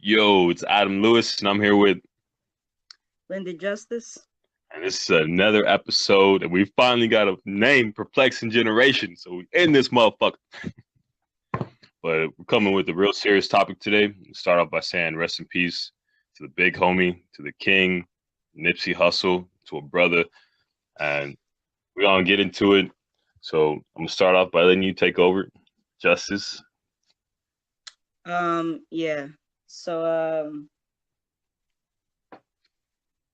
Yo, it's Adam Lewis, and I'm here with, Linda Justice. and this is another episode, and we finally got a name, Perplexing Generation. So we in this motherfucker. But we're coming with a real serious topic today. We'll start off by saying rest in peace to the big homie, to the king, Nipsey Hussle, to a brother, and we're gonna get into it. So I'm gonna start off by letting you take over, Justice. Yeah. So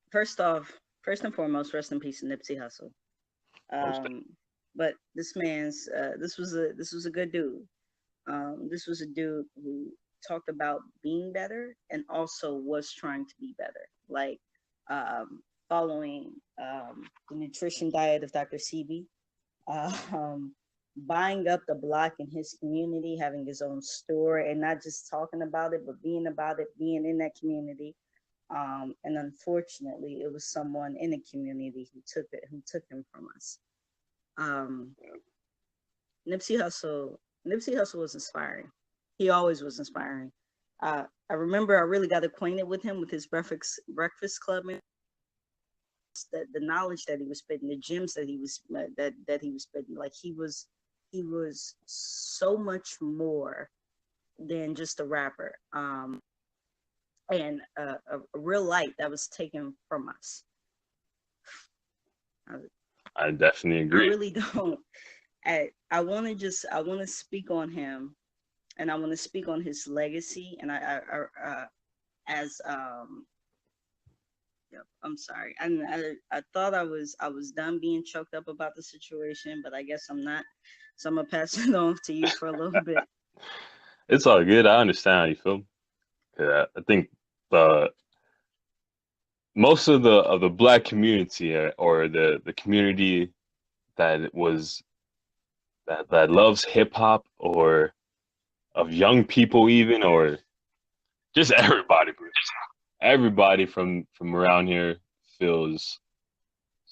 first off, first and foremost, rest in peace to Nipsey Hussle. Um, but this was a good dude. This was a dude who talked about being better and also was trying to be better. Like following the nutrition diet of Dr. Sebi, um, buying up the block in his community, having his own store, and not just talking about it, but being about it, being in that community. And unfortunately, it was someone in the community who took him from us. Um, Nipsey Hussle, Nipsey Hussle was inspiring. He always was inspiring. I remember I really got acquainted with him with his Breakfast Club. The knowledge that he was spitting, the gems that he was spitting, like he was so much more than just a rapper, and a real light that was taken from us. I, I definitely I agree. really don't. I want to speak on him, and I want to speak on his legacy, and as Yep, I'm sorry. I thought I was done being choked up about the situation, but I guess I'm not. So I'm gonna pass it on to you for a little bit. It's all good. I understand how you feel. Yeah, I think the most of the black community or the community that was that loves hip hop or of young people even or just everybody, bro. Everybody from around here feels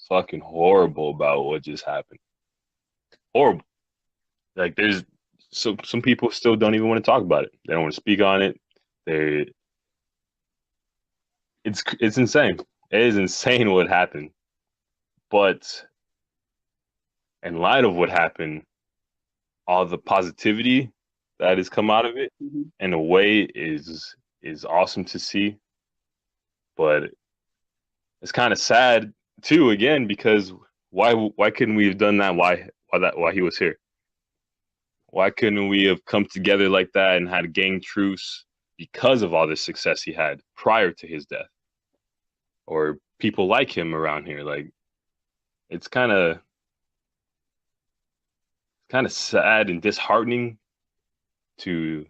fucking horrible about what just happened. Horrible. Like there's some people still don't even want to talk about it. They don't want to speak on it. They it's insane. It is insane what happened. But in light of what happened, all the positivity that has come out of it Mm-hmm. in a way is awesome to see, but it's kind of sad too again because why couldn't we have done that? Why he was here? Why couldn't we have come together like that and had a gang truce because of all the success he had prior to his death or people like him around here? Like it's kind of sad and disheartening to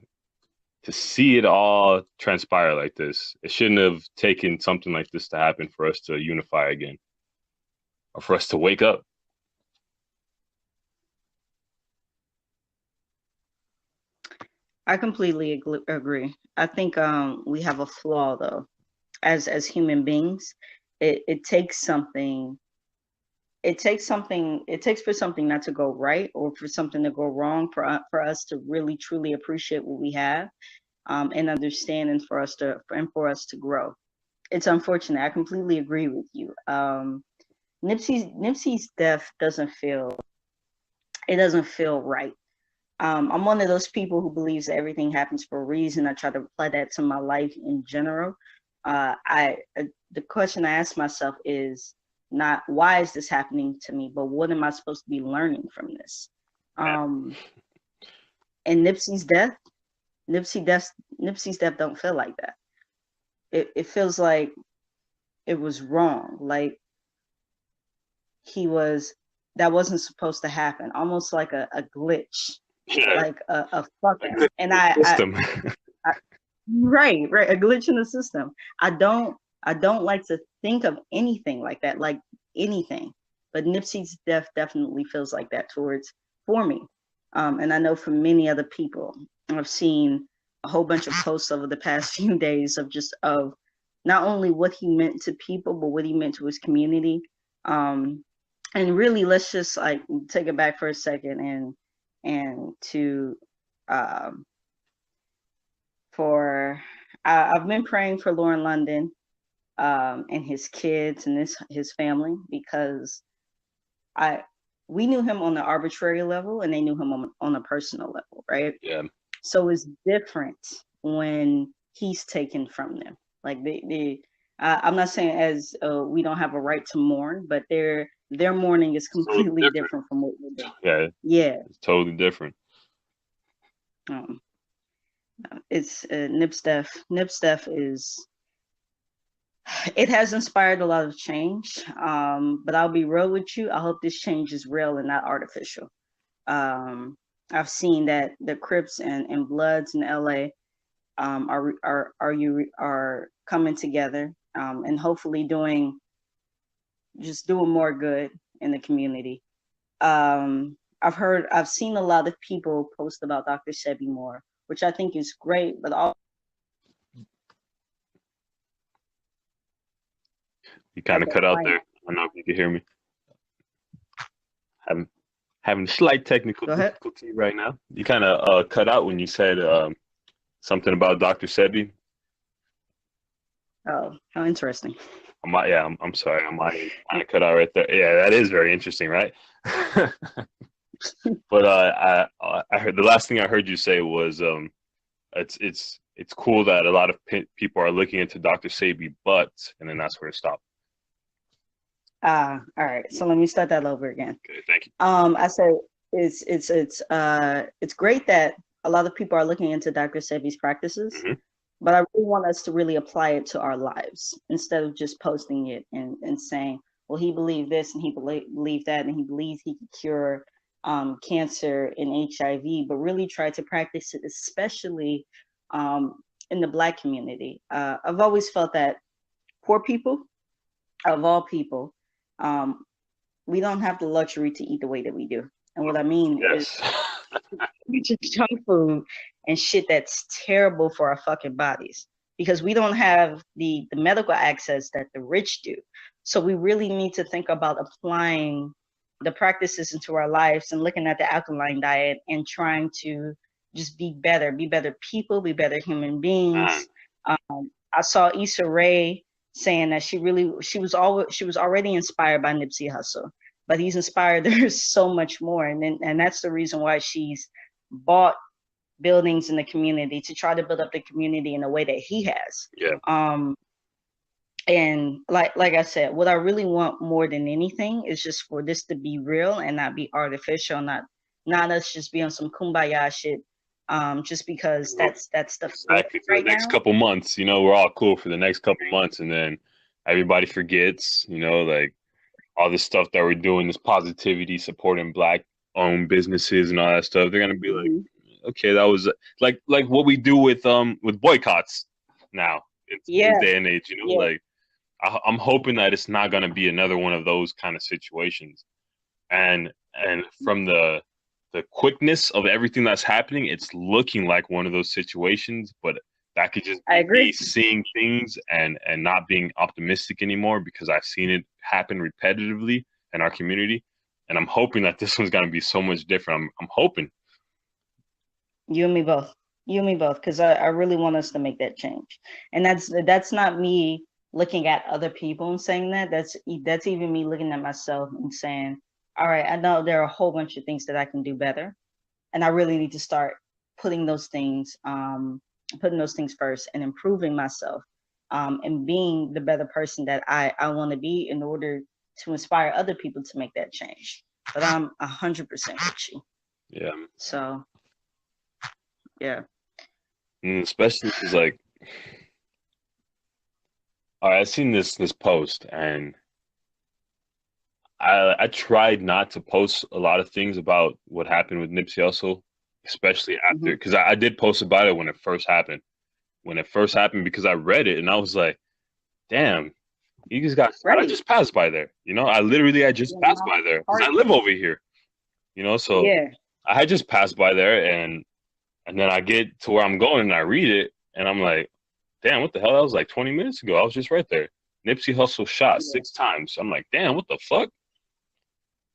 to see it all transpire like this. It shouldn't have taken something like this to happen for us to unify again or for us to wake up. I completely agree. I think we have a flaw though, as human beings. It takes something. It takes for something not to go right or for something to go wrong for us to really truly appreciate what we have, and understand, and for us to grow. It's unfortunate. I completely agree with you. Nipsey's death doesn't feel right. I'm one of those people who believes that everything happens for a reason. I try to apply that to my life in general. I The question I ask myself is not why is this happening to me, but what am I supposed to be learning from this? Um, and Nipsey death, Nipsey's death don't feel like that. It feels like it was wrong. Like he was that wasn't supposed to happen. Almost like a glitch, Yeah, like a fuck like up. And the system. I right, a glitch in the system. I don't like to think of anything like that, like anything. But Nipsey's death definitely feels like that towards for me. And I know for many other people. I've seen a whole bunch of posts over the past few days of not only what he meant to people, but what he meant to his community. Um, and really, let's just like take it back for a second and to um, for I've been praying for Lauren London and his kids and his family, because I we knew him on the arbitrary level and they knew him on a personal level, right? Yeah. So it's different when he's taken from them. Like I'm not saying as we don't have a right to mourn, but their mourning is It's totally completely different. different from what we do. Yeah, Yeah, it's totally different. um, it's Nip's death. Nip's death is, it has inspired a lot of change. But I'll be real with you. I hope this change is real and not artificial. Um, I've seen that the Crips and Bloods in LA are coming together, and hopefully doing more good in the community. I've seen a lot of people post about Dr. Sebi more, which I think is great, but also You kind of cut out there. I don't know if you can hear me. I'm having slight technical go ahead. difficulty right now. You kind of cut out when you said something about Dr. Sebi. Oh, how interesting. I'm sorry. I might kind of cut out right there. Yeah, that is very interesting, right? But I heard the last thing I heard you say was it's cool that a lot of people are looking into Dr. Sebi, but and then that's where it stopped. All right. So let me start that over again. Okay, thank you. I said it's great that a lot of people are looking into Dr. Sebi's practices, but I really want us to really apply it to our lives instead of just posting it and saying, well, he believed this and he believed that and he believes he could cure cancer and HIV, but really try to practice it, especially in the Black community. I've always felt that poor people, of all people, we don't have the luxury to eat the way that we do. And what I mean is we just junk food and shit that's terrible for our fucking bodies, because we don't have the medical access that the rich do. So we really need to think about applying the practices into our lives and looking at the alkaline diet and trying to just be better people, be better human beings. I saw Issa Rae saying that she was already inspired by Nipsey Hussle, but he's inspired her so much more, and that's the reason why she's bought buildings in the community to try to build up the community in a way that he has. Yeah. And like I said, what I really want more than anything is just for this to be real and not be artificial, not us just be on some kumbaya shit. Just because that's stuff exactly for the next couple months, we're all cool for the next couple months, and then everybody forgets, like all this stuff that we're doing, this positivity, supporting Black-owned businesses and all that stuff. They're gonna be like, okay, that was like what we do with boycotts now. It's this day and age, like I'm hoping that it's not gonna be another one of those kind of situations, and from the quickness of everything that's happening, it's looking like one of those situations, but that could just be me seeing things and not being optimistic anymore, because I've seen it happen repetitively in our community, and I'm hoping that this one's going to be so much different. I'm hoping. You and me both, because I really want us to make that change. And that's not me looking at other people and saying that. That's even me looking at myself and saying, all right, I know there are a whole bunch of things that I can do better, and I really need to start putting those things first and improving myself, and being the better person that I want to be in order to inspire other people to make that change. But I'm 100% with you. Yeah. So, yeah. Especially because, like, all right, I've seen this post, and I tried not to post a lot of things about what happened with Nipsey Hussle, especially after, because I did post about it when it first happened. Because I read it and I was like, damn, you just got shot. I just passed by there. I just passed by there because I live over here. So I had just passed by there, and then I get to where I'm going and I read it and I'm like, damn, what the hell? That was like 20 minutes ago. I was just right there. Nipsey Hussle shot 6 times. I'm like, damn, what the fuck?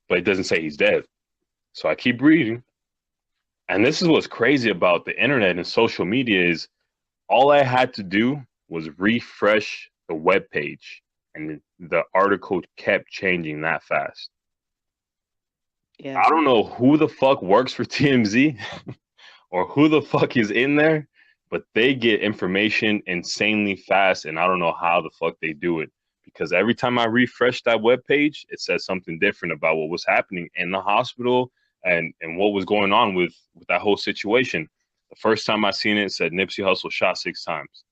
But it doesn't say he's dead. So I keep reading. And this is what's crazy about the internet and social media is All I had to do was refresh the web page, and the article kept changing that fast. Yeah. I don't know who the fuck works for TMZ or who the fuck is in there, but they get information insanely fast, and I don't know how the fuck they do it. Because every time I refresh that web page, it says something different about what was happening in the hospital and what was going on with that whole situation. The first time I seen it, it said Nipsey Hussle shot 6 times.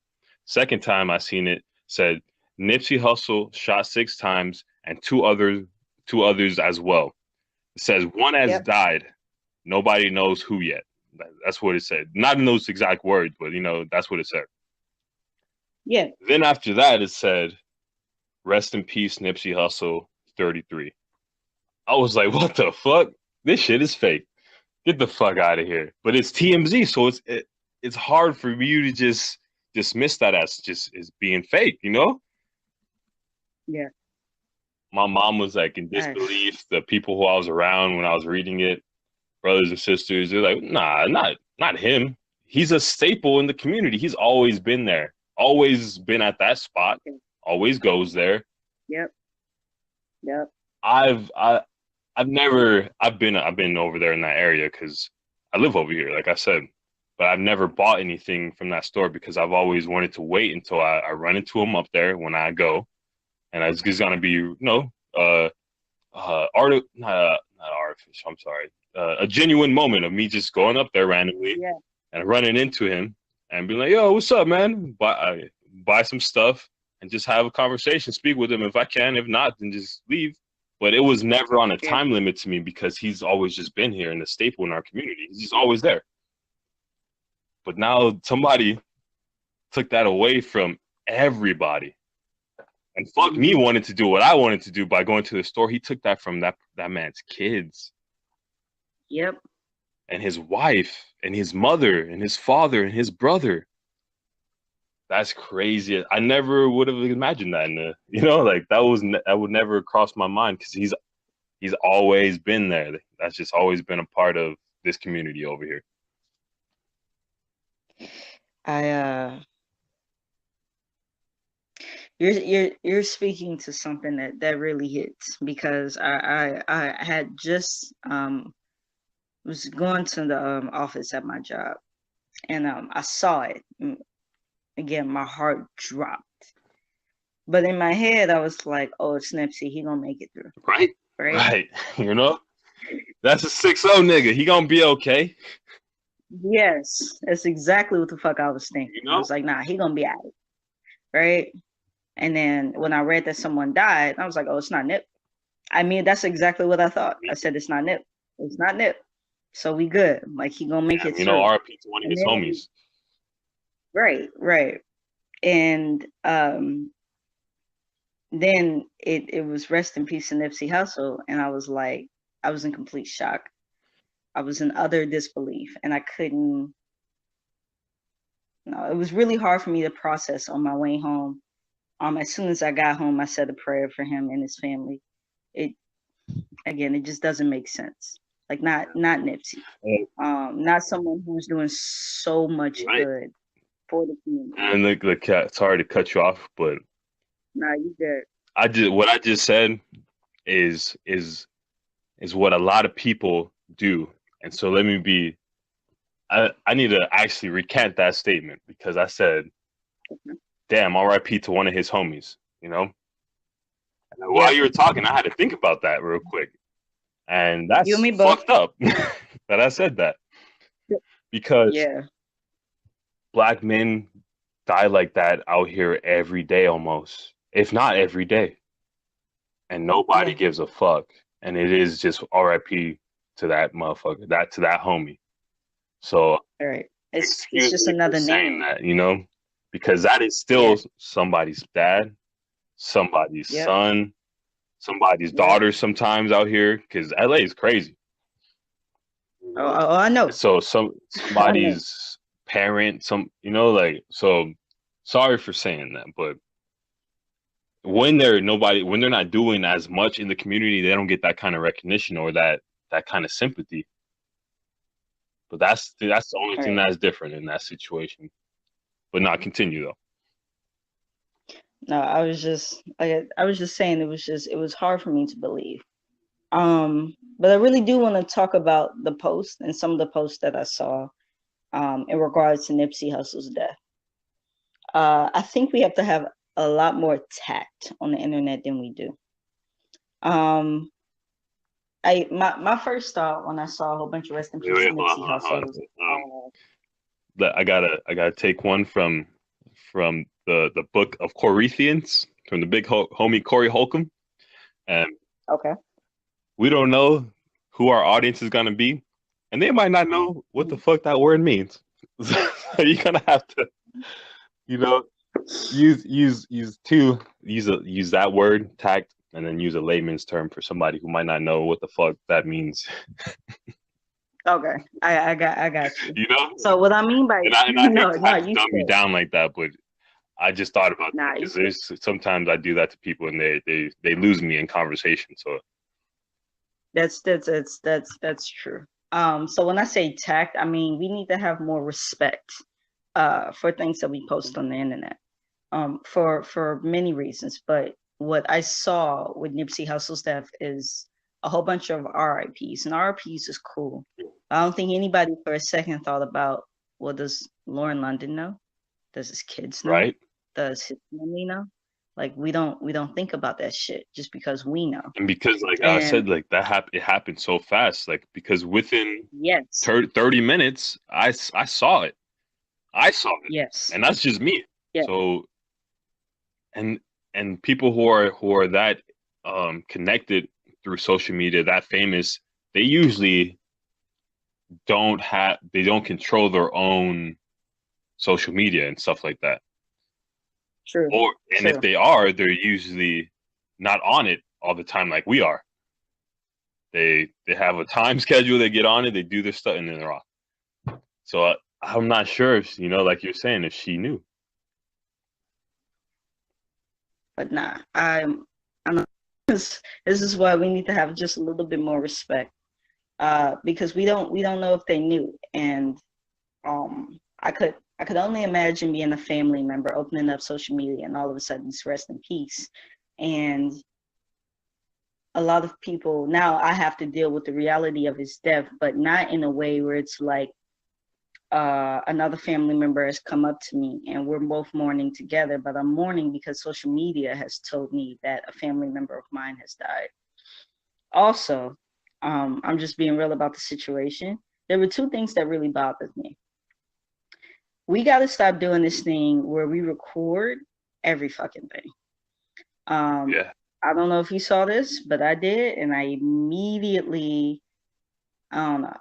Second time I seen it said Nipsey Hussle shot 6 times and two others as well. It says one has Yep. died. Nobody knows who yet. That's what it said. Not in those exact words, but that's what it said. Yeah. Then after that, it said, "Rest in peace, Nipsey Hussle, 33." I was like, "What the fuck? This shit is fake. Get the fuck out of here." But it's TMZ, so it's hard for you to just dismiss that as just as being fake. Yeah. My mom was like in I, disbelief. The people who I was around when I was reading it, brothers and sisters, they're like, "Nah, not him. He's a staple in the community. He's always been there, always been at that spot, always goes there." yep. Yep. I've I, I've been over there in that area because I live over here, like I said, but I've never bought anything from that store because I've always wanted to wait until I run into him up there when I go, and it's just gonna be not artificial. I'm sorry, a genuine moment of me just going up there randomly Yeah. and running into him and being like, "Yo, what's up, man?" Buy some stuff and just have a conversation, speak with him if I can. If not, then just leave. But it was never on a Yeah. time limit to me because he's always just been here and a staple in our community. He's just always there. But now somebody took that away from everybody. And fuck me Mm-hmm. wanted to do what I wanted to do by going to the store. He took that from that man's kids Yep. and his wife and his mother and his father and his brother. That's crazy. I never would have imagined that. Like that would never cross my mind because he's always been there. That's just always been a part of this community over here. I you're speaking to something that really hits because I had just was going to the office at my job and I saw it. Again, my heart dropped. But in my head, I was like, "Oh, it's Nipsey. He gonna make it through, Right? right?" Right. That's a 6-0 nigga. He gonna be okay. Yes, that's exactly what the fuck I was You thinking. I know? was like, "Nah, he gonna be out, right?" And then when I read that someone died, I was like, "Oh, it's not Nip." I mean, that's exactly what I thought. I said, "It's not Nip. It's not Nip." So we good. Like he gonna make Damn, it through. RP to one of And his then homies. right, right. And then it was rest in peace to Nipsey Hussle, and I was like, I was in complete shock. I was in utter disbelief, and I couldn't. No, it was really hard for me to process on my way home. As soon as I got home, I said a prayer for him and his family. It again, it just doesn't make sense. Like not Nipsey, not someone who's doing so much Right. good for the community. And the cat, sorry to cut you off, but Nah, you good. what I just said is what a lot of people do. And so I need to actually recant that statement because I said, "Damn, RIP to one of his homies," And while Yep, you were talking, I had to think about that real quick. And you and that's me both. fucked up that I said that because Yeah, black men die like that out here every day almost, if not every day. And nobody yeah. gives a fuck. And it is just RIP to that motherfucker, to that homie. So All right. It's excuse just me for another saying name. that, because that is Yeah. still somebody's dad, somebody's Yep. son, somebody's Yep. daughter sometimes out here, because LA is crazy. I know. So I know. somebody's parent, like, so sorry for saying that, but when they're not doing as much in the community, they don't get that kind of recognition or that kind of sympathy. But that's the only All thing right. that's different in that situation. But not continue though. No, I was just saying it was hard for me to believe. But I really do want to talk about the post and some of the posts that I saw in regards to Nipsey Hussle's death. I think we have to have a lot more tact on the internet than we do. Um, my first thought when I saw a whole bunch of rest in Wait, peace wait, Nipsey hold Hussle on. was I gotta take one from the book of Corinthians from the big homie Corey Holcomb, and okay. we don't know who our audience is gonna be, and they might not know what the fuck that word means. So you're gonna have to, you know, use that word tact, and then use a layman's term for somebody who might not know what the fuck that means. Okay, I got you. You know, So what I mean by and I hate no, to no, have to you dumb you said down like that, but I just thought about that nah, you because there's sometimes I do that to people and they lose me in conversation. So that's true. So when I say tact, I mean we need to have more respect for things that we post on the internet. For many reasons. But what I saw with Nipsey Hussle's death is a whole bunch of RIPs, and RIPs is cool. I don't think anybody for a second thought about, well, does Lauren London know? Does his kids know? right, Does his family know? Like we don't think about that shit just because we know. and because like I And said, like it happened so fast, like because within yes, 30 minutes, I saw it, yes, and that's just me. yes, So and people who are that connected through social media, that famous, they usually they don't control their own social media and stuff like that. true, Or and if true. they are, they're usually not on it all the time like we are. They have a time schedule, they get on it, they do their stuff, and then they're off. So I'm not sure if like you're saying, if she knew. But nah, I'm this is why we need to have just a little bit more respect because we don't know if they knew. And I could only imagine being a family member opening up social media and all of a sudden it's rest in peace. And a lot of people now I have to deal with the reality of his death, but not in a way where it's like another family member has come up to me and we're both mourning together, but I'm mourning because social media has told me that a family member of mine has died. Also, I'm just being real about the situation. There were two things that really bothered me. We got to stop doing this thing where we record every fucking thing. Um, Yeah. I don't know if you saw this, but I did, and I immediately, I don't know.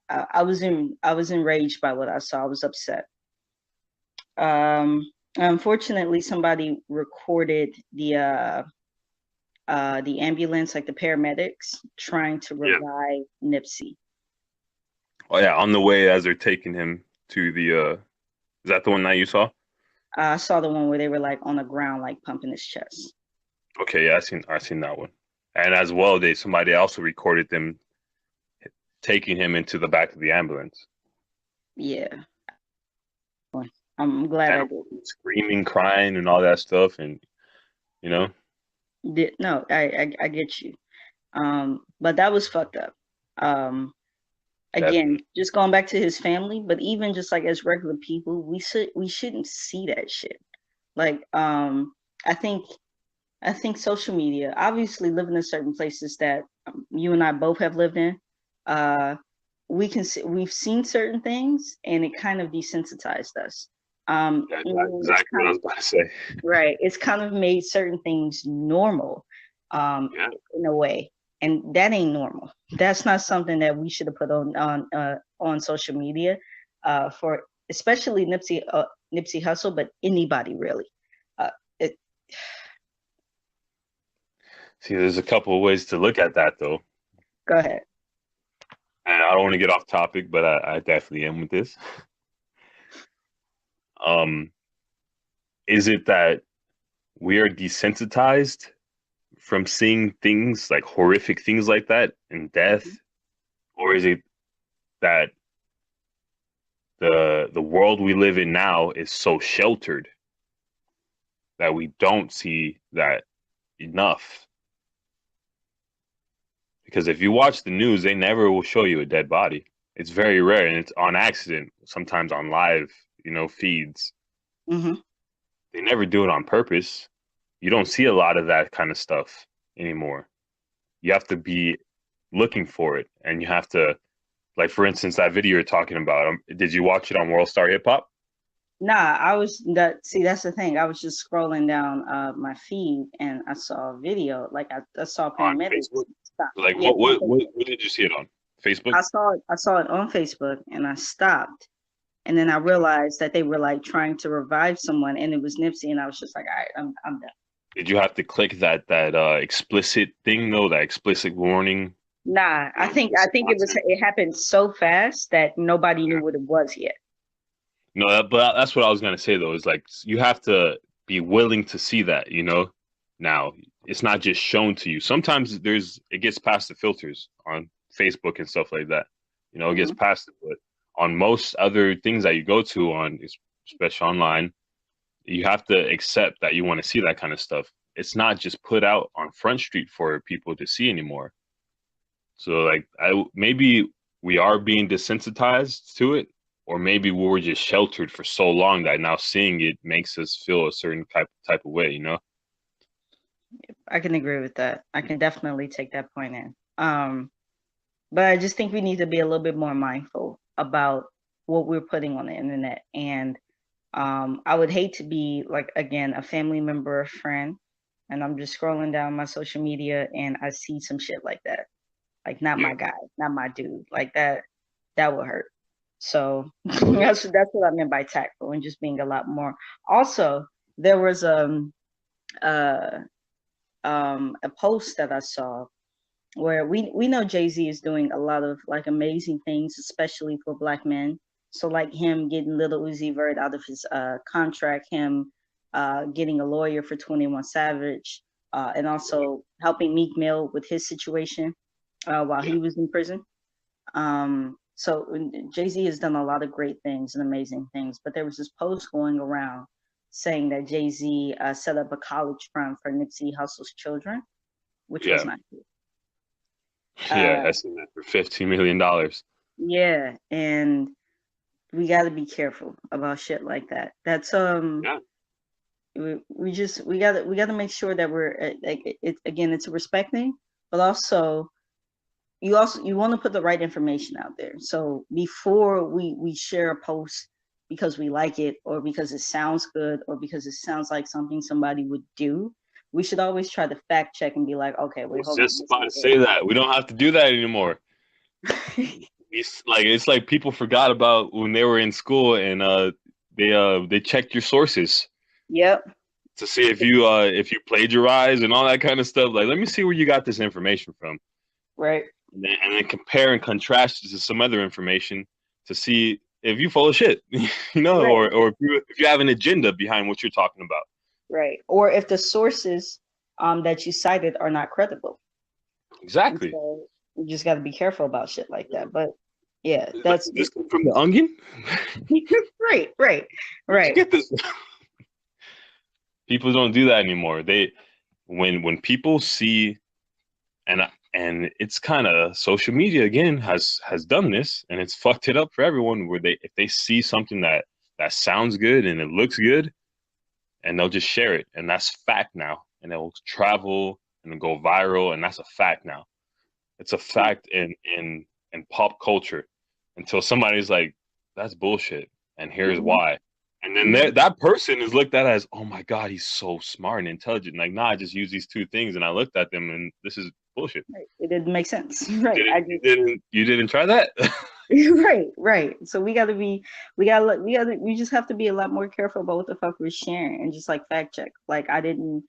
I was enraged by what I saw. I was upset. Unfortunately, somebody recorded the ambulance, like the paramedics, trying to Yeah. revive Nipsey. Oh yeah, on the way as they're taking him to the is that the one that you saw? I saw the one where they were like on the ground, like pumping his chest. Okay, yeah, I seen that one. And as well, somebody also recorded them taking him into the back of the ambulance. Yeah, I'm glad And I did. screaming, crying, and all that stuff, and you know, No, I get you. But that was fucked up. Um, Again, definitely. just going back to his family, but even just like as regular people, we shouldn't see that shit. Like, I think I think social media, obviously living in certain places that you and I both have lived in, uh, we've seen certain things and it kind of desensitized us. Yeah, It's exactly what kind I of was about to say. right. It's kind of made certain things normal, um, Yeah. in a way, and that ain't normal. That's not something that we should have put on social media, for especially Nipsey Hussle, but anybody really. It See, there's a couple of ways to look at that though. Go ahead. And I don't want to get off topic, but I definitely am with this. Um, is it that we are desensitized from seeing things like horrific things like that and death? Or is it that the world we live in now is so sheltered that we don't see that enough. Because if you watch the news, they never will show you a dead body. It's very rare, and it's on accident, sometimes on live, feeds. Hmm. They never do it on purpose. You don't see a lot of that kind of stuff anymore. You have to be looking for it, and you have to, like, for instance, that video you're talking about. Did you watch it on World Star Hip Hop Nah, I was that. See, that's the thing. I was just scrolling down my feed and I saw a video. Like I saw on paramedics Facebook? stop. Like, Yeah, on Facebook. what did you see it on? Facebook? I saw it on Facebook and I stopped. And then I realized that they were like trying to revive someone, and it was Nipsey, and I was just like, all right, I'm done. Did you have to click that explicit thing though? That explicit warning? Nah, I think it happened so fast that nobody knew what it was yet. No, but that's what I was gonna say though. Is like you have to be willing to see that. Now it's not just shown to you. Sometimes it gets past the filters on Facebook and stuff like that. It gets Hmm. past it. But on most other things that you go to on, especially online, you have to accept that you want to see that kind of stuff. It's not just put out on Front Street for people to see anymore. So like maybe we are being desensitized to it, or maybe we were just sheltered for so long that now seeing it makes us feel a certain type of way. I can agree with that. I can definitely take that point in. But I just think we need to be a little bit more mindful about what we're putting on the internet. And I would hate to be like again a family member, a friend, and I'm just scrolling down my social media and I see some shit like that. Like not Yeah. my guy, not my dude. Like that would hurt. So Oh yeah. that's what I meant by tactful and just being a lot more. Also, there was uh a post that I saw where we know Jay-Z is doing a lot of like amazing things, especially for black men. So like him getting Little Uzi Vert out of his contract, him getting a lawyer for 21 Savage, and also helping Meek Mill with his situation while Yeah. he was in prison. So Jay-Z has done a lot of great things and amazing things, but there was this post going around saying that Jay-Z set up a college fund for Nipsey Hussle's children, which was Yeah. not good. Yeah. Uh, I seen that for $15 million. yeah, and we got to be careful about shit like that. That's Yeah. we got to make sure that we're like it again. It's a respecting, but also you want to put the right information out there. So before we share a post because we like it or because it sounds good or because it sounds like something somebody would do, we should always try to fact check and be like, okay, I wait, was hold on, just this about to ain't say that we don't have to do that anymore. it. It's like people forgot about when they were in school and they checked your sources Yep. to see if you plagiarize and all that kind of stuff. Like, let me see where you got this information from, Right. and then compare and contrast it to some other information to see if you full of shit, Right. or if you have an agenda behind what you're talking about. Right. Or if the sources that you cited are not credible. And Exactly. so you just got to be careful about shit like that. But yeah, It's like, that's did this come from the Onion? right, right, Where'd you right. get this? People don't do that anymore. When people see and it's kind of social media again has done this and it's fucked it up for everyone where if they see something that sounds good and it looks good and they'll just share it and that's fact now and it'll travel and it'll go viral and that's a fact now. It's a fact in pop culture until somebody's like, that's bullshit, and here's Mm-hmm, why. And then mm-hmm. that person is looked at as, oh my God, he's so smart and intelligent. Like, nah, I just use these two things and I looked at them and this is bullshit. Right. It didn't make sense. You Right. didn't, I you just didn't, you didn't try that? right, right. So we just have to be a lot more careful about what the fuck we're sharing and just like fact check. Like I didn't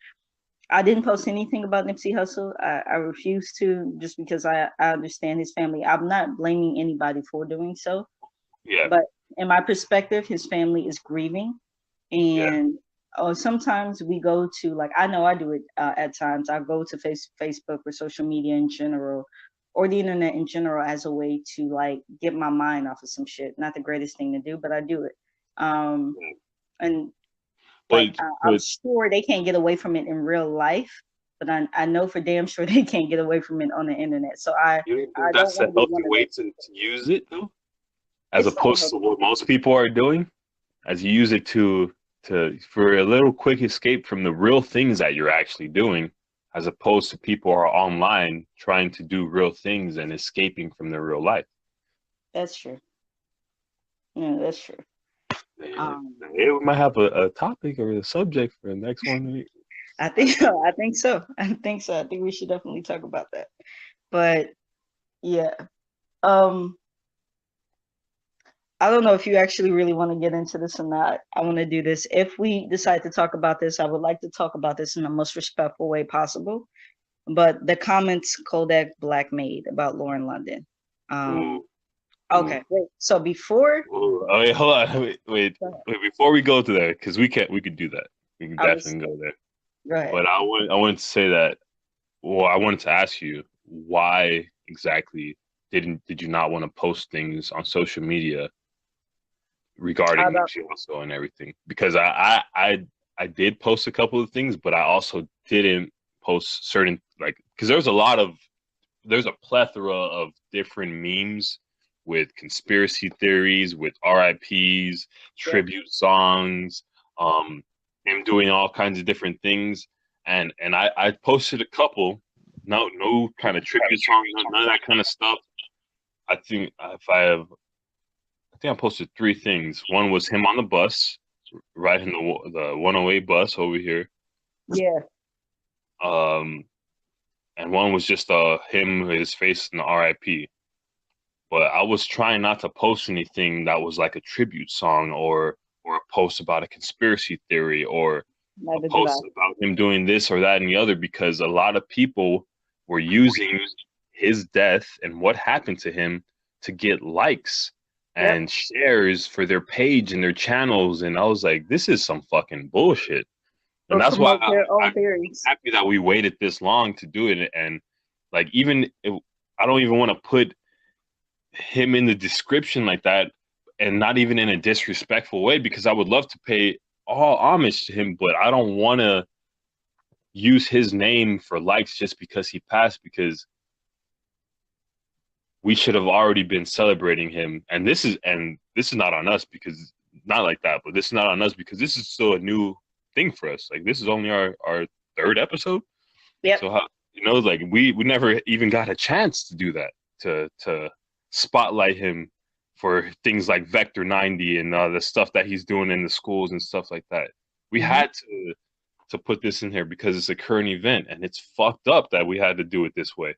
post anything about Nipsey Hussle. I refuse to just because I understand his family. I'm not blaming anybody for doing so, Yeah, but in my perspective, his family is grieving, yeah, and sometimes we go to like I know I do it at times. I go to Facebook or social media in general or the internet in general as a way to like get my mind off of some shit. Not the greatest thing to do, but I do it. Um, and like But I'm but sure they can't get away from it in real life, but I know for damn sure they can't get away from it on the internet. So you don't I think don't that's a want to be healthy one of way those to people. use it though, as It's not a opposed to healthy what way. most people are doing? As you use it to for a little quick escape from the real things that you're actually doing, as opposed to people who are online trying to do real things and escaping from their real life. That's true. Yeah, that's true. Yeah, Um, we might have a topic or a subject for the next one. I think so. I think so. I think so. I think we should definitely talk about that. But yeah, um, I don't know if you actually really want to get into this or not. I want to do this. If we decide to talk about this, I would like to talk about this in the most respectful way possible. But the comments Kodak Black made about Lauren London. Um, Ooh, ooh, okay, wait. So before ooh. Oh, wait, hold on. Wait. Before we go to there, because we could do that. We can I was definitely go there. go ahead. But I wanted to say that. Well, I wanted to ask you why exactly did you not want to post things on social media regarding About Nipsey Hussle and everything? Because I did post a couple of things, but I also didn't post certain like because there's a plethora of different memes with conspiracy theories, with RIPs, yeah, tribute songs, him doing all kinds of different things. And I posted a couple, no kind of tribute song, none of that kind of stuff. I think if I have, I think I posted three things. One was him on the bus, riding the 108 bus over here. yeah. Um, and one was just him, his face in the RIP. But I was trying not to post anything that was like a tribute song or a post about a conspiracy theory or a Neither did I. post about him doing this or that and the other because a lot of people were using his death and what happened to him to get likes Yep. and shares for their page and their channels. And I was like, this is some fucking bullshit. And Or that's why promote their own I'm theories. happy that we waited this long to do it. And like, I don't even want to put him in the description like that and not even in a disrespectful way because I would love to pay all homage to him, but I don't want to use his name for likes just because he passed because we should have already been celebrating him. And this is not on us because not like that, but this is not on us because this is still a new thing for us. Like this is only our third episode. Yep. So how like we never even got a chance to do that to spotlight him for things like Vector 90 and the stuff that he's doing in the schools and stuff like that. We Hmm. had to put this in here because it's a current event and it's fucked up that we had to do it this way.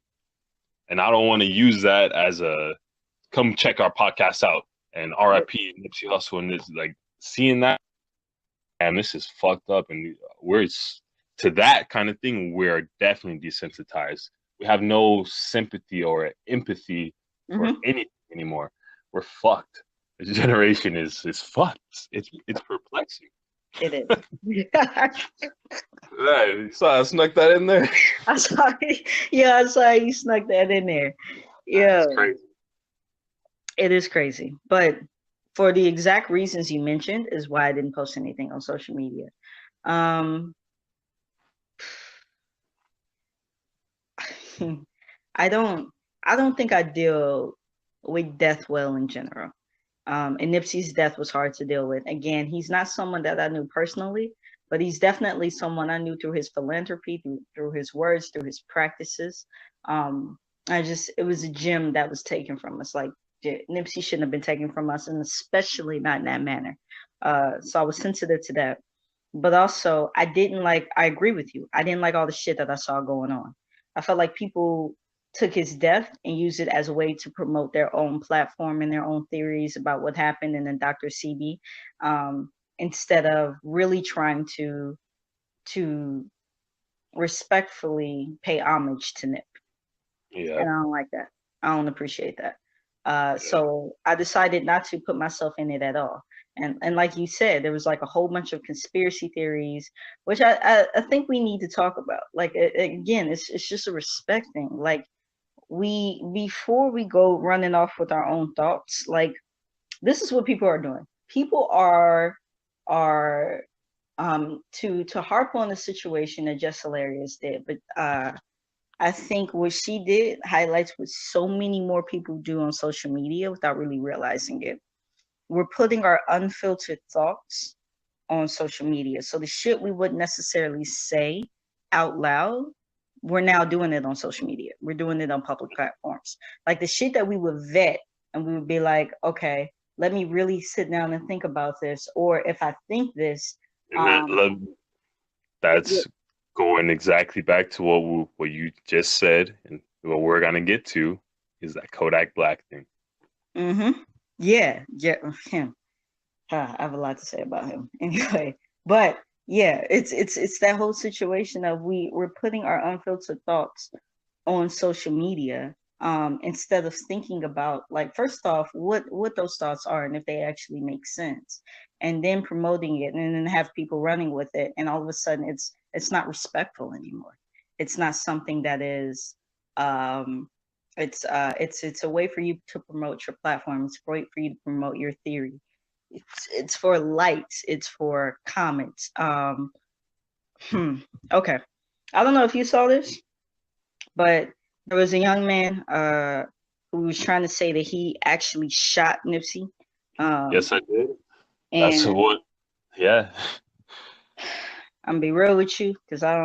And I don't want to use that as a come check our podcast out and Yep. RIP Nipsey Hussle and this like seeing that and this is fucked up and we're to that kind of thing we're definitely desensitized. We have no sympathy or empathy for Hmm. anything anymore. We're fucked. This generation is fucked. It's perplexing. It is. Right, so I snuck that in there. I'm sorry. Yeah, I'm sorry you snuck that in there. Yeah, That's crazy. it is crazy. But for the exact reasons you mentioned is why I didn't post anything on social media. Um, I don't I don't think I deal with death well in general. And Nipsey's death was hard to deal with. Again, he's not someone that I knew personally, but he's definitely someone I knew through his philanthropy, through his words, through his practices. It was a gem that was taken from us. Like Nipsey shouldn't have been taken from us, and especially not in that manner. So I was sensitive to that. But also, I agree with you. I didn't like all the shit that I saw going on. I felt like people took his death and used it as a way to promote their own platform and their own theories about what happened in the Dr. CB, instead of really trying to respectfully pay homage to Nip. Yeah, And I don't like that. I don't appreciate that. yeah, So I decided not to put myself in it at all. And like you said, there was like a whole bunch of conspiracy theories, which I think we need to talk about. Like again, it's just a respect thing. Like before we go running off with our own thoughts, like this is what people are doing. People are to harp on the situation that Jess Hilarious did, but I think what she did highlights what so many more people do on social media without really realizing it. We're putting our unfiltered thoughts on social media. So the shit we wouldn't necessarily say out loud, we're now doing it on social media. We're doing it on public platforms. Like the shit that we would vet and we would be like, okay, let me really sit down and think about this. Or if I think this, And that's going exactly back to what you just said, and what we're gonna get to is that Kodak Black thing. mm-hmm. Yeah, him. I have a lot to say about him anyway. But yeah, it's that whole situation of we're putting our unfiltered thoughts on social media instead of thinking about, like, first off what those thoughts are and if they actually make sense, and then promoting it and then have people running with it, and all of a sudden it's not respectful anymore. It's not something that is um it's a way for you to promote your platform. It's a way for you to promote your theory. It's for likes, it's for comments. Okay, I don't know if you saw this, but there was a young man who was trying to say that he actually shot Nipsey. Yes, I did. That's And what. Yeah, I'm gonna be real with you because I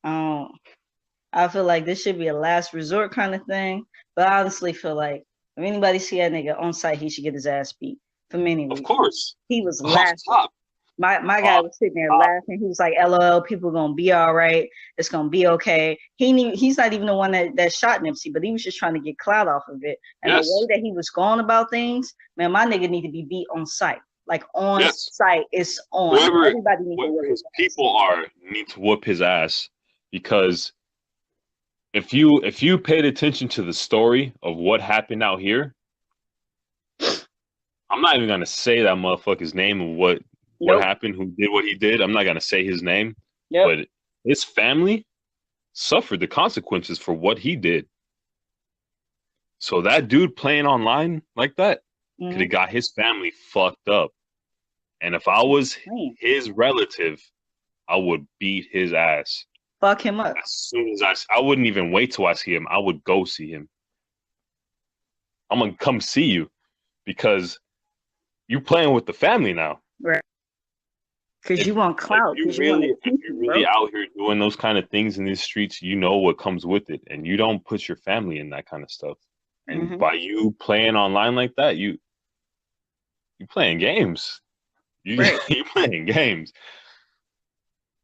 don't, I feel like this should be a last resort kind of thing. But I honestly feel like if anybody see that nigga on site, he should get his ass beat for many of reasons. course. He was Off laughing. top, My guy off was sitting there top. laughing. He was like, "LOL, people gonna be all right. It's gonna be okay." He's not even the one that shot Nipsey, but he was just trying to get clout off of it. And the way Yes, that he was going about things, man, my nigga need to be beat on site. Like on yes. site, it's on. Whoever Everybody needs to whoever whoop his his ass. people are need to whoop his ass, because if you paid attention to the story of what happened out here, I'm not even gonna say that motherfucker's name of what Nope. happened, who did what he did. I'm not gonna say his name, Yep. but his family suffered the consequences for what he did. So that dude playing online like that could have Mm-hmm. got his family fucked up. And if I was his relative, I would beat his ass Fuck him up. as soon as I wouldn't even wait till I see him. I would go see him. I'm gonna come see you because you playing with the family now. Right. Because you If want if clout. you Because you want really if you're attention, really bro. out here doing those kind of things in these streets, you know what comes with it, and you don't put your family in that kind of stuff. And Mm-hmm. by you playing online like that, you playing games. You Right. you playing games.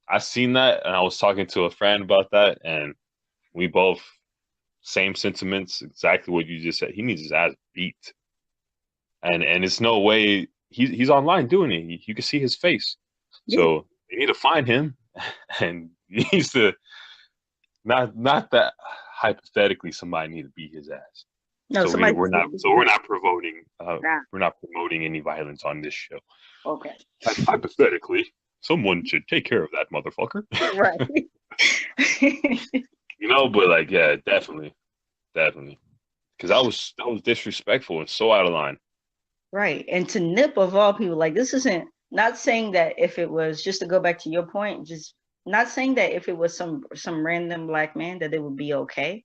I seen that, and I was talking to a friend about that, and we both same sentiments, exactly what you just said. He needs his ass beat, and it's no way he's online doing it. You can see his face, Yeah. so you need to find him, and he needs to not that hypothetically somebody need to beat his ass. No, So somebody we're just not need to beat so his we're ass. not promoting Nah. we're not promoting any violence on this show. Okay. Hypothetically, someone should take care of that motherfucker. Right. But like, yeah, definitely, because that was disrespectful and so out of line. Right. And to Nip of all people, like this isn't, not saying that if it was, just to go back to your point, just not saying that if it was some random black man that it would be okay.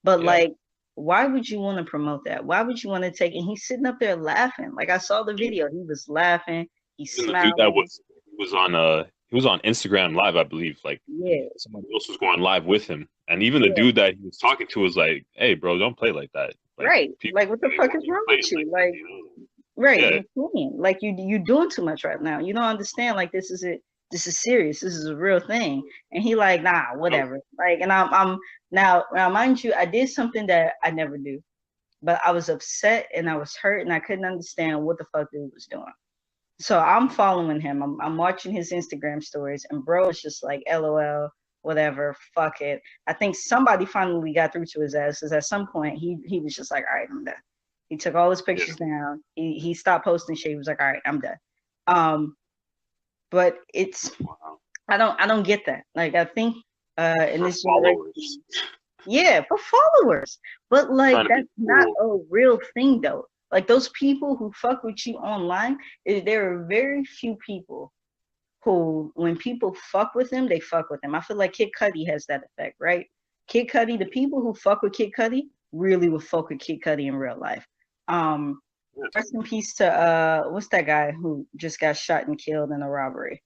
But Yeah, like, why would you want to promote that? Why would you want to take, and he's sitting up there laughing. Like I saw the video. He was laughing, he's even the dude that smiling. he was on Instagram Live, I believe. Like Yeah, somebody else was going live with him, and even the yeah. dude that he was talking to was like, "Hey, bro, don't play like that. Like Right. people Like what the really fuck want is you wrong playing with like you? that, Like, you know?" right, Yeah, you're playing. Like you doing too much right now. You don't understand. Like this is it. This is serious. This is a real thing. And he like, nah, no, whatever. Like, and I'm now, mind you, I did something that I never do, but I was upset and I was hurt and I couldn't understand what the fuck dude was doing. So I'm following him. I'm watching his Instagram stories, and bro is just like, LOL, whatever, fuck it. I think somebody finally got through to his ass because at some point he was just like, all right, I'm done. He took all his yeah, pictures down. He stopped posting shit. He was like, all right, I'm done. Um, but it's wow. I don't get that. Like I think in For this followers, generation, Yeah, for followers. But like Trying to be that's not cool. a real thing though. Like those people who fuck with you online, there are very few people who, when people fuck with him, they fuck with him. I feel like Kid Cudi has that effect, right? Kid Cudi, the people who fuck with Kid Cudi really will fuck with Kid Cudi in real life. Um, Yes. Rest in peace to what's that guy who just got shot and killed in a robbery?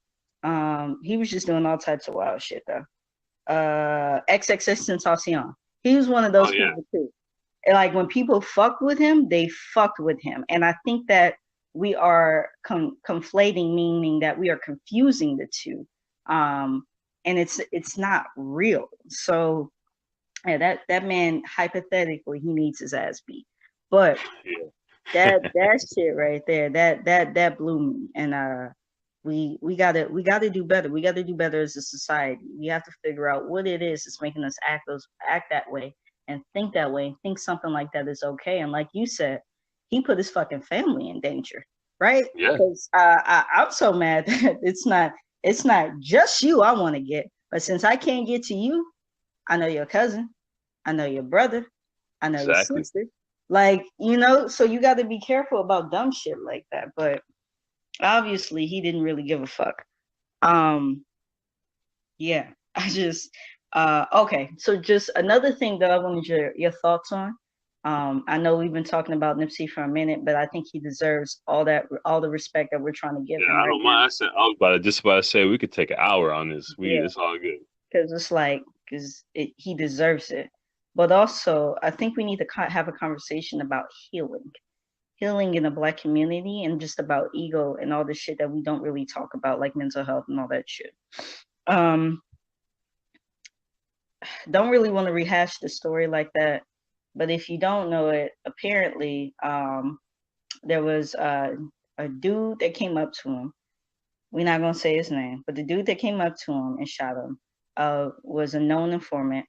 He was just doing all types of wild shit though. XXX Tentacion. He was one of Oh those yeah. people too. And like when people fucked with him, they fucked with him. And I think that we are conflating, meaning that we are confusing the two. Um, and it's not real. So yeah, that man hypothetically he needs his ass beat. But that shit right there, that blew me. And we gotta do better. We gotta do better as a society. We have to figure out what it is that's making us act that way and think something like that is okay. And like you said, he put his fucking family in danger, right? Yeah. Because I'm so mad that it's not just you I want to get, but since I can't get to you, I know your cousin, I know your brother, I know your Exactly. sister. Like, so you got to be careful about dumb shit like that. But obviously, he didn't really give a fuck. Um, yeah, I just, okay. So just another thing that I wanted your thoughts on. I know we've been talking about Nipsey for a minute, but I think he deserves all the respect that we're trying to give Yeah, him I right don't now. mind. I was just about to say we could take an hour on this. Yeah, It's all good. because it's like, he deserves it. But also, I think we need to have a conversation about healing in the Black community, and just about ego and all the shit that we don't really talk about, like mental health and all that shit. Um, don't really want to rehash the story like that, but if you don't know it, apparently, there was a dude that came up to him. We're not gonna say his name, but the dude that came up to him and shot him was a known informant.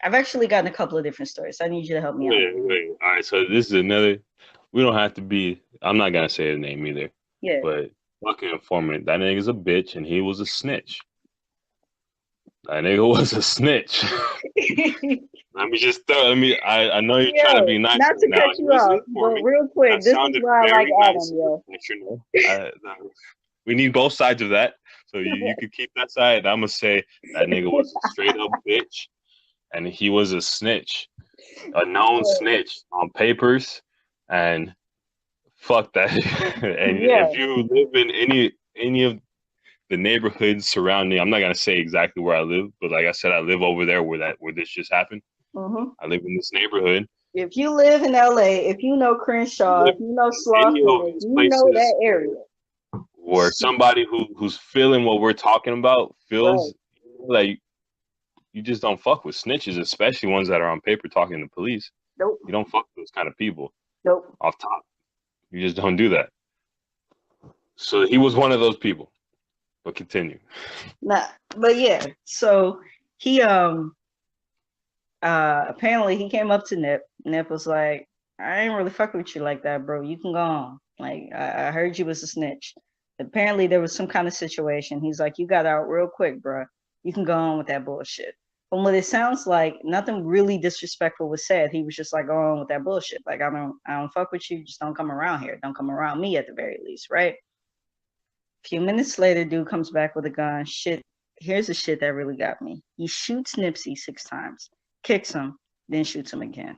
I've actually gotten a couple of different stories. So I need you to help me out. Wait. All right, so this is another. We don't have to be. I'm not gonna say his name either. Yeah. But fucking informant, that nigga's a bitch, and he was a snitch. That nigga was a snitch. Let me just throw. I know you're trying to Yo, be nice not right to now. cut He you was an off, but informant. real quick, That this is sounded why I like very Adam, nice and yo. professional. We need both sides of that. So you could keep that side. I'm gonna say that nigga was a straight up bitch, and he was a snitch, a known snitch on papers, and fuck that. And if Yeah. you live in any of the neighborhoods surrounding, I'm not gonna say exactly where I live, but like I said, I live over there where this just happened. Hmm. I live in this neighborhood. If you live in LA, if you know You Crenshaw, live if you know in any Slauson, of if these you know that places area, where somebody who's feeling what we're talking about right? feels like you just don't fuck with snitches, especially ones that are on paper talking to police. Nope, You don't fuck with those kind of people nope. off top. You just don't do that. So he was one of those people. But continue. Nah, but yeah. So he apparently he came up to Nip. Nip was like, I ain't really fuck with you like that, bro. You can go on. Like I heard you was a snitch. Apparently there was some kind of situation. He's like, you got out real quick, bro. You can go on with that bullshit. From what it sounds like, nothing really disrespectful was said. He was just like, go on with that bullshit. Like I don't fuck with you. Just don't come around here. Don't come around me at the very least, right? A few minutes later, dude comes back with a gun. Shit, here's the shit that really got me. He shoots Nipsey 6 times, kicks him, then shoots him again.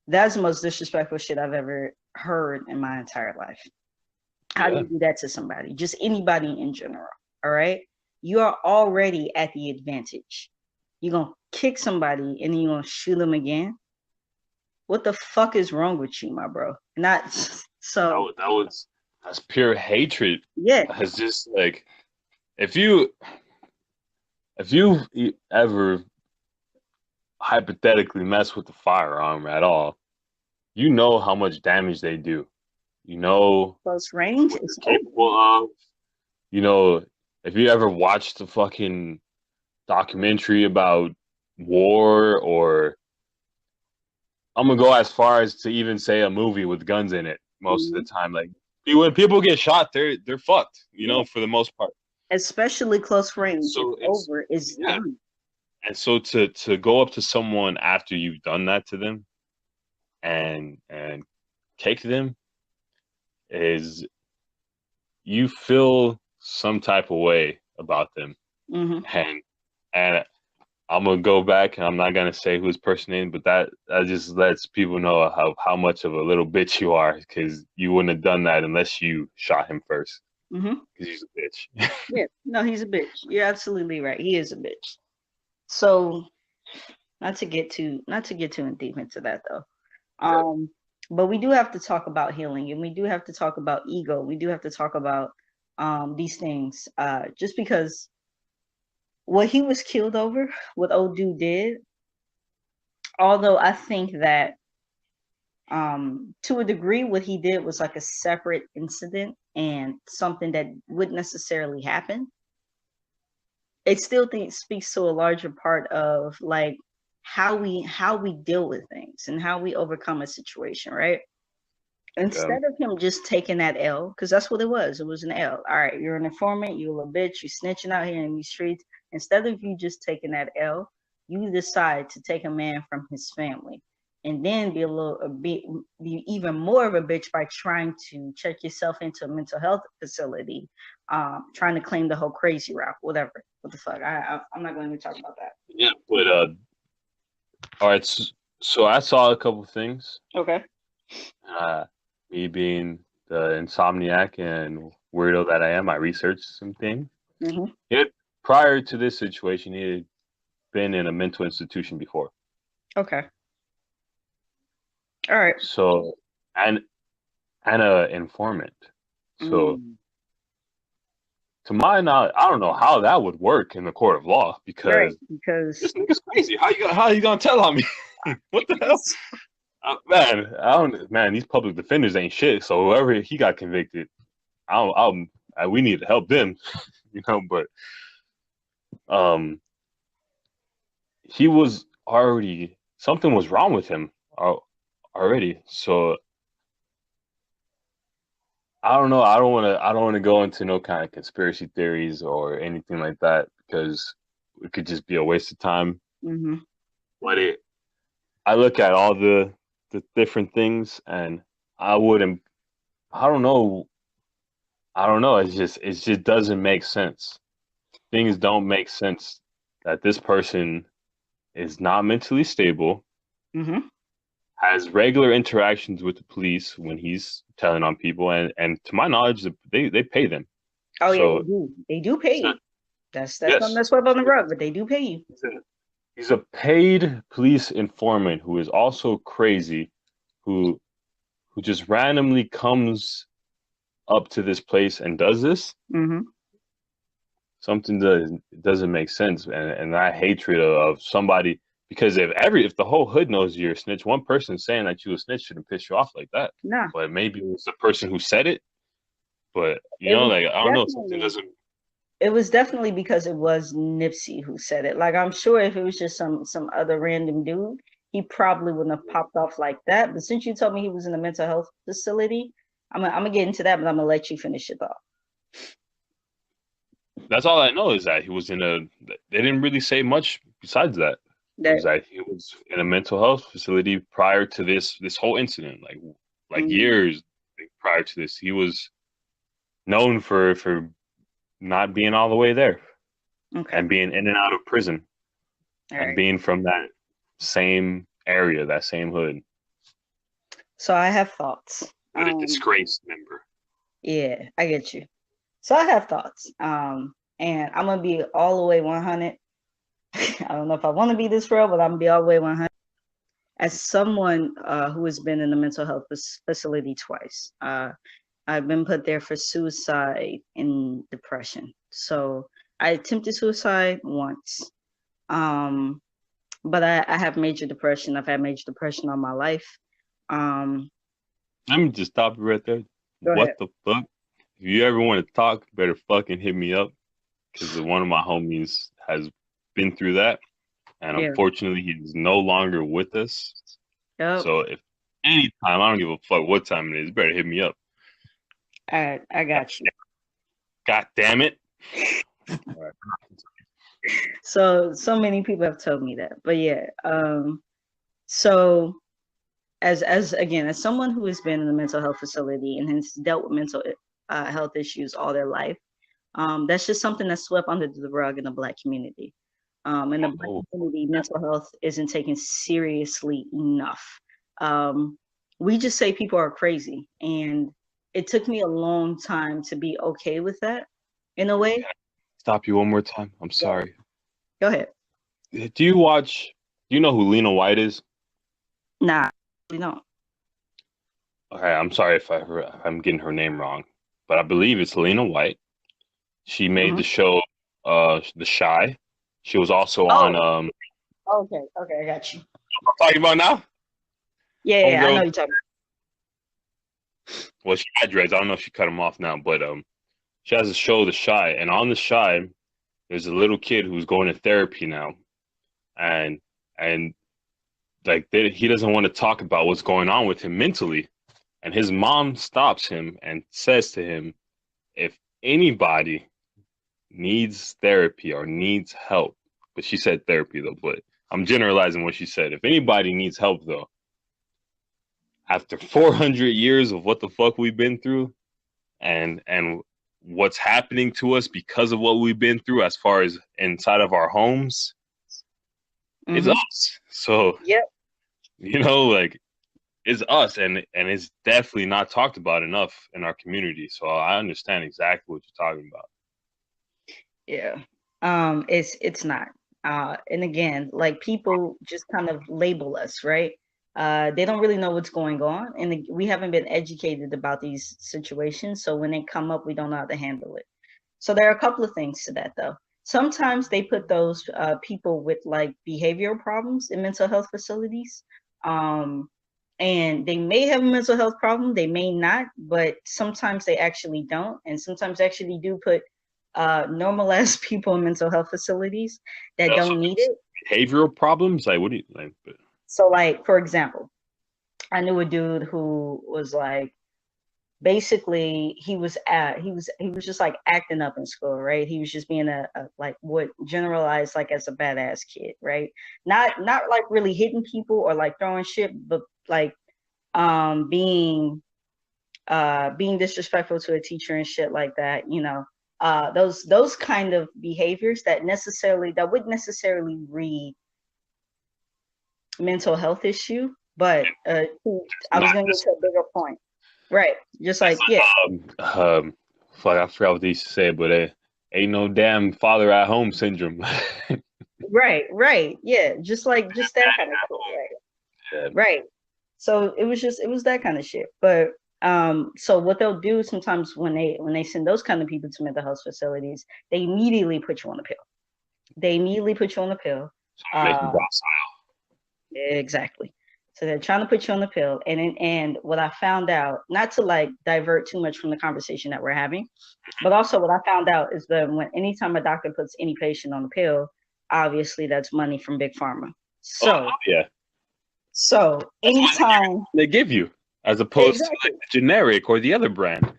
That's the most disrespectful shit I've ever heard in my entire life. How do Yeah. you do that to somebody? Just anybody in general. All right. You are already at the advantage. You're going to kick somebody and then you're going to shoot them again. What the fuck is wrong with you, my bro? Not so, That's pure hatred. yeah. That's just like if you ever hypothetically mess with the firearm at all, you know how much damage they do. You know Close range what they're is over. capable of. You know, if you ever watched the fucking documentary about war, or I'm gonna go as far as to even say a movie with guns in it most of the Mhm. time. Like when people get shot, they're fucked, Yeah. for the most part. Especially close range. It's So it's over. It's yeah, done. And so to go up to someone after you've done that to them and kick them is you feel some type of way about them. Mm-hmm. And I'm gonna go back and I'm not gonna say who his person is, but that just lets people know how much of a little bitch you are because you wouldn't have done that unless you shot him first Mm-hmm. because he's a bitch. Yeah. No, he's a bitch. You're absolutely right. He is a bitch. So not to get too deep into that though. Yeah. Um, but we do have to talk about healing, and we do have to talk about ego. We do have to talk about these things. Just because what he was killed over, what old dude did, although I think that to a degree what he did was like a separate incident and something that wouldn't necessarily happen, it still speaks to a larger part of like how we deal with things and how we overcome a situation, right? Yeah. Instead of him just taking that L, because that's what it was. It was an L. All right, you're an informant, you're a little bitch, you snitching out here in these streets. Instead of you just taking that L, you decide to take a man from his family and then be even more of a bitch by trying to check yourself into a mental health facility, trying to claim the whole crazy route, whatever. What the fuck? I'm not going to talk about that. Yeah. But all right. So I saw a couple things. Okay. Uh, Me being the insomniac and weirdo that I am, I researched some things. Mm-hmm. It Prior to this situation, he had been in a mental institution before. Okay. All right. So and and a informant. So Mm. to my knowledge, I don't know how that would work in the court of law Right. because Because this nigga's crazy. How you gonna tell on me? What the hell? Man, I don't man, these public defenders ain't shit. So whoever he got convicted, we need to help them, but um he was already something was wrong with him already. So I don't know. I don't want to go into no kind of conspiracy theories or anything like that because it could just be a waste of time. mm-hmm. But I look at all the different things and I wouldn't. I don't know. I don't know. It just doesn't make sense. Things don't make sense that this person is not mentally stable, Mm-hmm. has regular interactions with the police when he's telling on people, and to my knowledge, they pay them. Oh yeah, they So do. They do pay it's you. not, That's something yes, that's swept on the rug, but they do pay you. he's a, he's a paid police informant who is also crazy, who who just randomly comes up to this place and does this. Mm-hmm. Something doesn't make sense, and that hatred of somebody because if the whole hood knows you're a snitch, one person saying that you a snitch shouldn't piss you off like that. Nah, But maybe it was the person who said it. But it was like I don't know, something definitely doesn't. it was definitely because it was Nipsey who said it. Like I'm sure if it was just some other random dude, he probably wouldn't have popped off like that. But since you told me he was in a mental health facility, I'm gonna get into that, but I'm gonna let you finish it off. That's all I know is that he was in a. They didn't really say much besides that. It That was that he was in a mental health facility prior to this whole incident, like mm, years prior to this. He was known for not being all the way there okay. and being in and out of prison All and right. being from that same area, that same hood. So I have thoughts. But a disgraced member. Yeah, I get you. So I have thoughts. And I'm gonna be all the way 100. I don't know if I want to be this real, but I'm gonna be all the way 100. As someone who has been in a mental health facility twice, I've been put there for suicide and depression. So I attempted suicide once, um, but I have major depression. I've had major depression all my life. Um, Let me just stop you right there. Go ahead. What the fuck? If you ever want to talk, better fucking hit me up because one of my homies has been through that, and Yeah. unfortunately, he's no longer with us. Yep. So if anytime, I don't give a fuck what time it is, better hit me up. I got you. God damn it! All right. So many people have told me that. But yeah, so as again, as someone who has been in a mental health facility and has dealt with mental health issues all their life, that's just something that's swept under the rug in the Black community. In the Black Oh, community, mental health isn't taken seriously enough. Um, we just say people are crazy, and it took me a long time to be okay with that. In a way, stop you one more time. I'm go sorry. go ahead. Do you watch? Do you know who Lena White is? Nah, you know. Okay, I'm sorry if I'm getting her name wrong, but I believe it's Lena White. She made Hmm. the show, The Shy. She was also on, Oh, okay, okay, I got you. I'm talking about now. Yeah, yeah, I know Homegirl. you're talking. Well, she had dreads. I don't know if she cut them off now, but she has a show, The Shy, and on The Shy, there's a little kid who's going to therapy now, and and like he doesn't want to talk about what's going on with him mentally, and his mom stops him and says to him, if anybody needs therapy or needs help, but she said therapy though, but I'm generalizing what she said. If anybody needs help though, after 400 years of what the fuck we've been through and what's happening to us because of what we've been through as far as inside of our homes, it's Mm-hmm. us. So, Yep. like it's us, and it's definitely not talked about enough in our community. So I understand exactly what you're talking about. Yeah. It's not. And again, like people just kind of label us, right? They don't really know what's going on, and we haven't been educated about these situations. So when they come up, we don't know how to handle it. So there are a couple of things to that, though. Sometimes they put those people with like behavioral problems in mental health facilities. Um, and they may have a mental health problem, they may not, but sometimes they actually don't. And sometimes they actually do put normalized people in mental health facilities that Also, don't need it. behavioral problems, like what do you like? So, like, for example, I knew a dude who was like, basically he was just like acting up in school, right? He was just being a like what generalized like as a badass kid, right? Not like really hitting people or like throwing shit, but like being disrespectful to a teacher and shit like that, those kind of behaviors that wouldn't necessarily read mental health issue, but I was Not gonna get this. to a bigger point. Right. Just like, yeah. Um, fuck, I forgot what they used to say, but ain't no damn father at home syndrome. Right, right. Yeah. Just that kind of shit. Right. Yeah. Right. So it was that kind of shit. But so what they'll do sometimes when they send those kind of people to mental health facilities, they immediately put you on a pill. They immediately put you on a pill. Make you Um, docile. exactly. So they're trying to put you on the pill. And what I found out, not to like divert too much from the conversation that we're having, but also what I found out is that when anytime a doctor puts any patient on a pill, obviously that's money from big pharma. Oh So yeah, so that's why anytime, they give you, as opposed to like exactly, the generic or the other brand.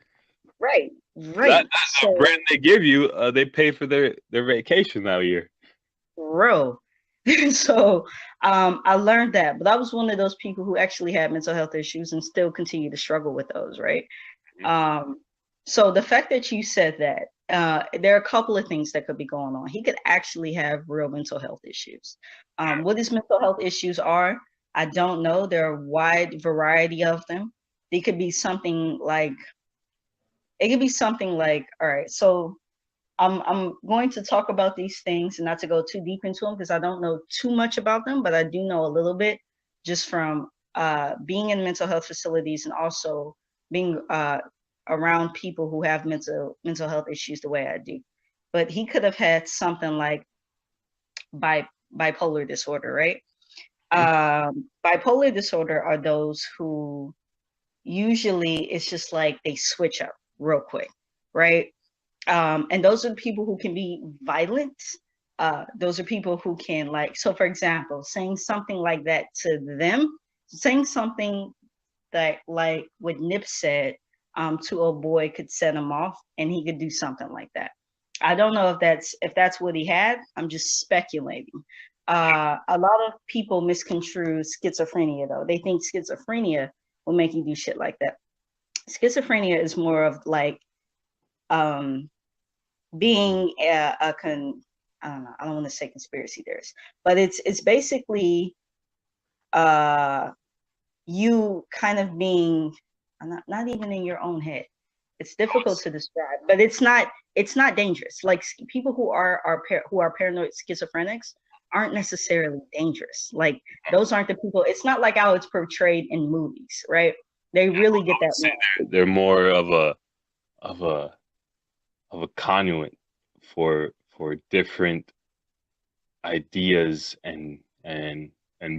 right, That right. that's the brand So they give you. They pay for their vacation that year. bro. So I learned that, but I was one of those people who actually had mental health issues and still continue to struggle with those, right? Um, so the fact that you said that, there are a couple of things that could be going on. He could actually have real mental health issues. What his mental health issues are, I don't know. There are a wide variety of them. They could be something like, it could be something like, all right, so I'm going to talk about these things and not to go too deep into them because I don't know too much about them, but I do know a little bit just from being in mental health facilities and also being around people who have mental health issues the way I do. But he could have had something like bipolar disorder, right? Bipolar disorder are those who usually it's just like they switch up real quick, right? And those are people who can be violent. Those are people who can like, so for example, saying something like that to them, saying something that like what Nip said to a boy could set him off, and he could do something like that. I don't know if that's what he had. I'm just speculating. A lot of people misconstrue schizophrenia though. They think schizophrenia will make you do shit like that. Schizophrenia is more of like um being I don't know, I don't want to say conspiracy theorist, but it's basically uh you kind of being not even in your own head. It's difficult to describe, but it's not dangerous. Like people who are paranoid schizophrenics aren't necessarily dangerous. Like those aren't the people. It's not like how it's portrayed in movies, right? They really get that wrong. They're more of a of a conduit for different ideas and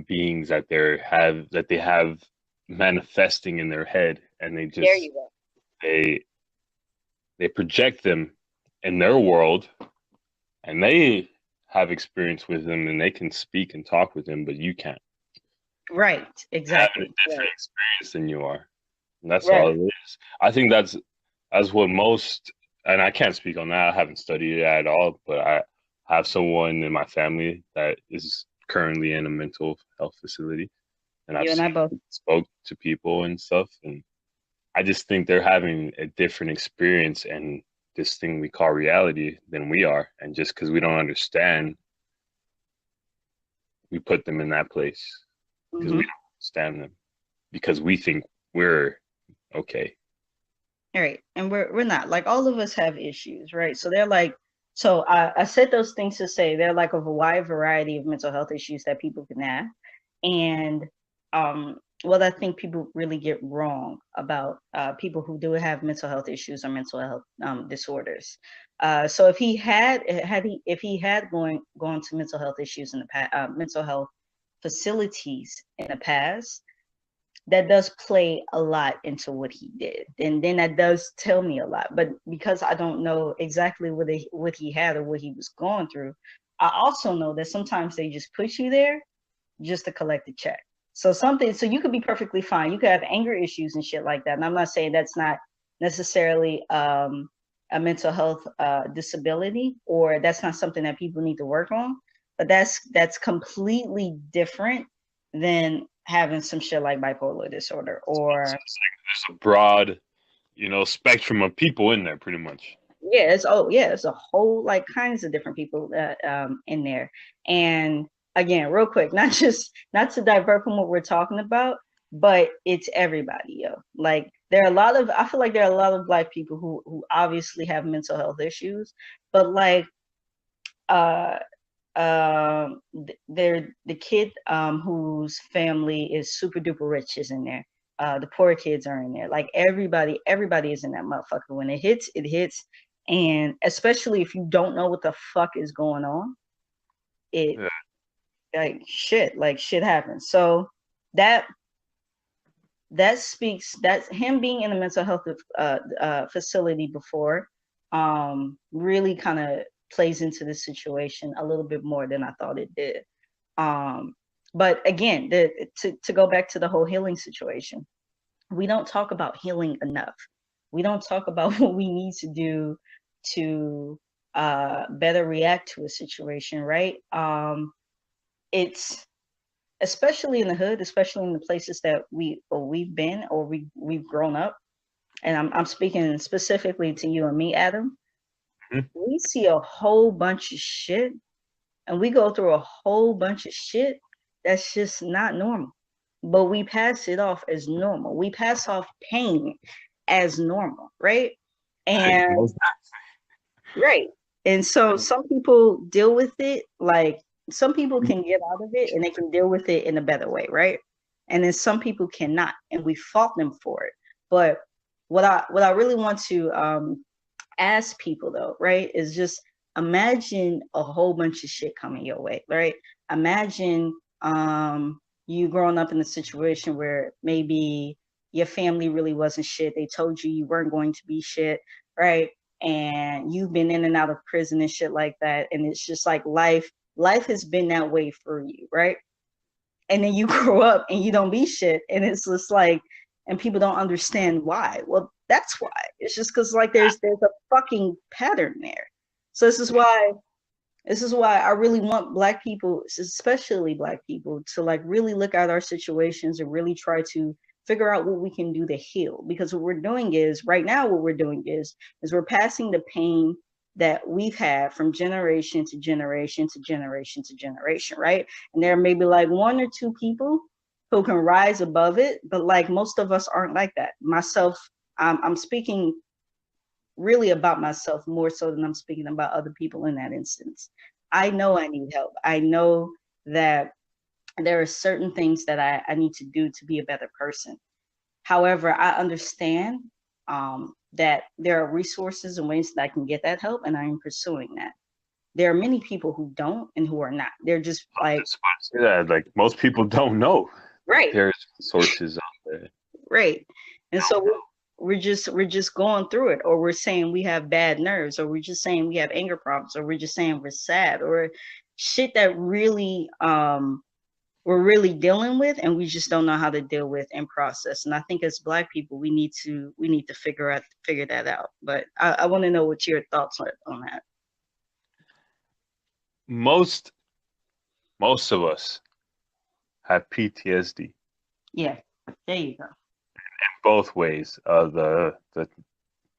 beings that they have manifesting in their head, and There you go. they they project them in their world, and they have experience with them, and they can speak and talk with them, but you can't. Right. Having Exactly. a different Right. experience than you are. And that's all Right. it is. I think that's what most, and I can't speak on that. I haven't studied it at all, but I have someone in my family that is currently in a mental health facility, and I've You and I seen both. spoke to people and stuff, and I just think they're having a different experience and this thing we call reality than we are, and just because we don't understand, we put them in that place because we Mm-hmm. don't understand them because we think we're okay. All right. And we're not. Like all of us have issues, right? So they're like so I said those things to say they're like of a wide variety of mental health issues that people can have. And what I think people really get wrong about people who do have mental health issues or mental health disorders. So if he had gone to mental health issues in the past, mental health facilities in the past, that does play a lot into what he did, and then that does tell me a lot. But because I don't know exactly what he had or what he was going through, I also know that sometimes they just put you there just to collect the check. So you could be perfectly fine. You could have anger issues and shit like that. And I'm not saying that's not necessarily a mental health disability, or that's not something that people need to work on. But that's completely different than having some shit like bipolar disorder or There's a broad, spectrum of people in there, pretty much. it's a whole like kinds of different people in there. And again, real quick, not to divert from what we're talking about, but it's everybody, yo. Like there are a lot of I feel like there are a lot of black people who obviously have mental health issues, but like uh they're the kid whose family is super duper rich is in there. The poor kids are in there. Like everybody is in that motherfucker. When it hits, it hits. And especially if you don't know what the fuck is going on, it Yeah. like shit happens. So that that speaks that's him being in a mental health facility before really kind of plays into the situation a little bit more than I thought it did. um but again, to go back to the whole healing situation, we don't talk about healing enough. We don't talk about what we need to do to better react to a situation, right? It's especially in the hood, especially in the places that we've been or we've grown up, and I'm speaking specifically to you and me, Adam. Mhm. We see a whole bunch of shit, and we go through a whole bunch of shit that's just not normal. But we pass it off as normal. We pass off pain as normal, right? Hey, And most right. And so some people deal with it like some people can get out of it and they can deal with it in a better way, right? And then some people cannot, and we fault them for it. But what I really want to ask people though, right, is just imagine a whole bunch of shit coming your way, right? Imagine you growing up in a situation where maybe your family really wasn't shit. They told you you weren't going to be shit, right? And you've been in and out of prison and shit like that. And it's just like life has been that way for you, right? And then you grow up and you don't be shit. And it's just like, and people don't understand why. Well, that's why. It's just because like there's a fucking pattern there. So this is why I really want Black people, especially Black people, to like really look at our situations and really try to figure out what we can do to heal. Because what we're doing is right now, what we're doing is we're passing the pain that we've had from generation to generation to generation to generation, right? And there may be like one or two people who can rise above it, but like most of us aren't like that. Myself, I'm speaking really about myself more so than I'm speaking about other people in that instance. I know I need help. I know that there are certain things that I need to do to be a better person. However, I understand that there are resources and ways that I can get that help, and I am pursuing that. There are many people who don't and who are not. They're just like, That's why I say that. Like most people don't know that right, there's sources out there. right. And so we're just going through it, or we're saying we have bad nerves, or we're just saying we have anger problems, or we're just saying we're sad, or shit that really we're really dealing with, and we just don't know how to deal with and process. And I think as Black people, we need to figure that out. But I want to know what your thoughts are on that. Most most of us have PTSD Yeah, there you go. both ways. The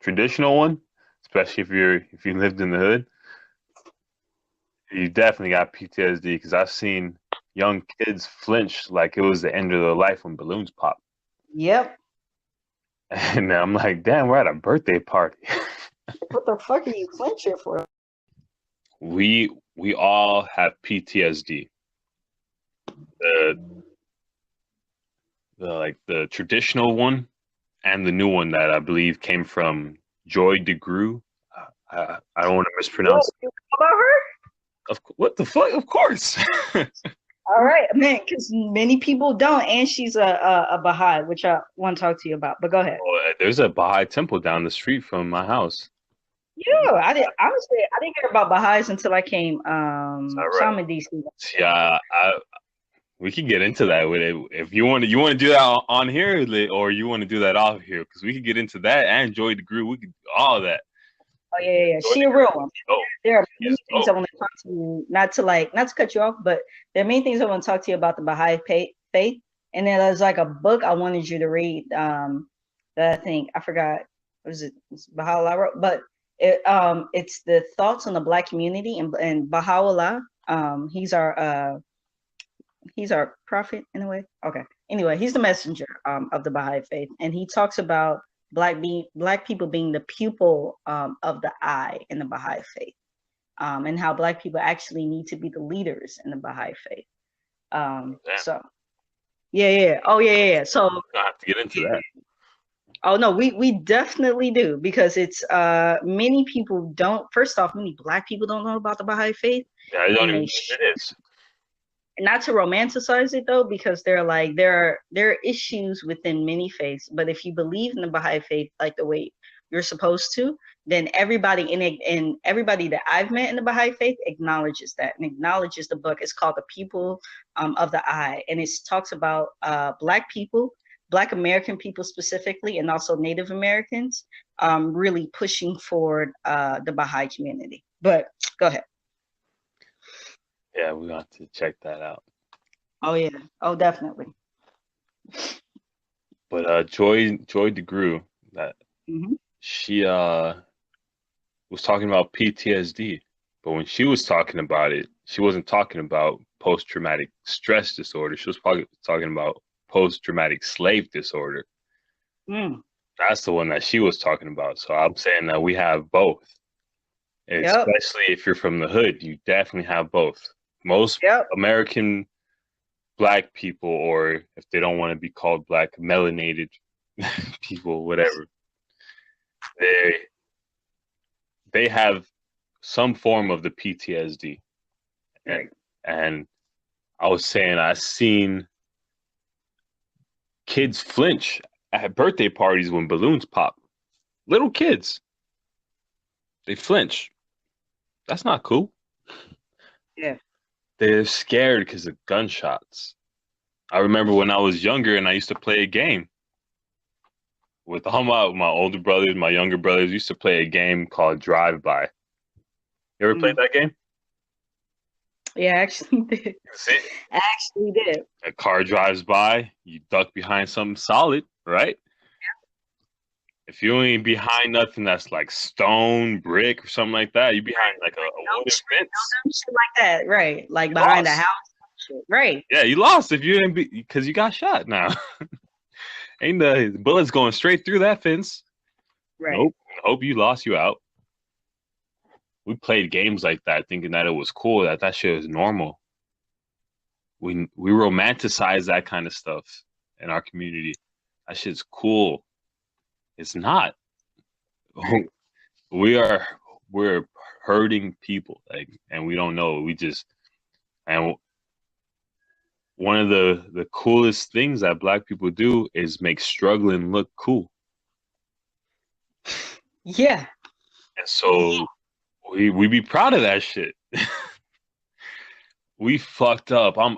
traditional one, especially if you lived in the hood, you definitely got PTSD because I've seen young kids flinch like it was the end of their life when balloons pop. Yep. And I'm like, damn, we're at a birthday party. What the fuck are you clenching for? We all have PTSD. The the traditional one and the new one that I believe came from Joy DeGruy. I don't want to Yo, mispronounce. you know about her? What the fuck? Of course. All right, man, because many people don't, and she's a Baha'i, which I want to talk to you about. But go ahead. Well, there's a Baha'i temple down the street from my house. Yeah, I did. Honestly, I didn't hear about Baha'is until I came. Is that So right? I'm in DC. Yeah, we can get into that with it if you want to do that on here, or you want to do that off here, because we could get into that and Joy DeGruy. We could do all of that. Oh yeah, yeah, yeah. Joy She a real DeGruy one. is dope. There are He many is things I dope. want to talk to you, not to cut you off, but there are many things I want to talk to you about the Baha'i faith. And then there's like a book I wanted you to read. That I think I forgot. What is it? It's Baha'u'llah wrote, but it's the thoughts on the Black community and Baha'u'llah. He's our prophet in a way. Okay. Anyway, he's the messenger of the Baha'i faith, and he talks about black people being the pupil of the eye in the Baha'i faith, and how Black people actually need to be the leaders in the Baha'i faith. Damn, So yeah, yeah. Oh yeah, yeah, yeah. So I have to get into that. oh no, we definitely do because it's many people don't. First off, many Black people don't know about the Baha'i faith, Yeah, I don't and even they know what it is. not to romanticize it though, because they're like there are issues within many faiths, but if you believe in the Baha'i faith like the way you're supposed to, then everybody in it and everybody that I've met in the Baha'i faith acknowledges that and acknowledges the book. It's called The People of the Eye, and it talks about Black people, Black American people specifically, and also Native Americans, really pushing forward the Baha'i community. But go ahead. Yeah, we got to check that out. Oh yeah. Oh definitely. But Joy DeGruy, that Hmm. she was talking about PTSD, but when she was talking about it, she wasn't talking about post traumatic stress disorder. She was probably talking about post traumatic slave disorder. Mm. That's the one that she was talking about. So I'm saying that we have both, Yep. especially if you're from the hood, you definitely have both. Most Yep. American Black people, or if they don't want to be called Black, melanated people, whatever, they they have some form of the PTSD. And Right. and I was saying I've seen kids flinch at birthday parties when balloons pop. Little kids, they flinch. That's not cool. Yeah. They're scared because of gunshots. I remember when I was younger and I used to play a game with all my older brothers, my younger brothers. We used to play a game called Drive By. You ever played Mm. that game? Yeah, I actually did. That's it. I actually did. A car drives by, you duck behind something solid, right? If you ain't behind nothing that's like stone, brick, or something like that, you behind like a No wooden shit, fence, no dumb shit like that. Right. Like you behind the lost. house. Shit. Right. Yeah, you lost if you didn't be because you got shot now. Ain't the bullets going straight through that fence. Right. Nope. Hope you lost you out. We played games like that thinking that it was cool, that that shit was normal. We romanticize that kind of stuff in our community. That shit's cool. It's not. We are we're hurting people, like, and we don't know. We just and one of the coolest things that black people do is make struggling look cool. Yeah. And so we be proud of that shit. We fucked up. I'm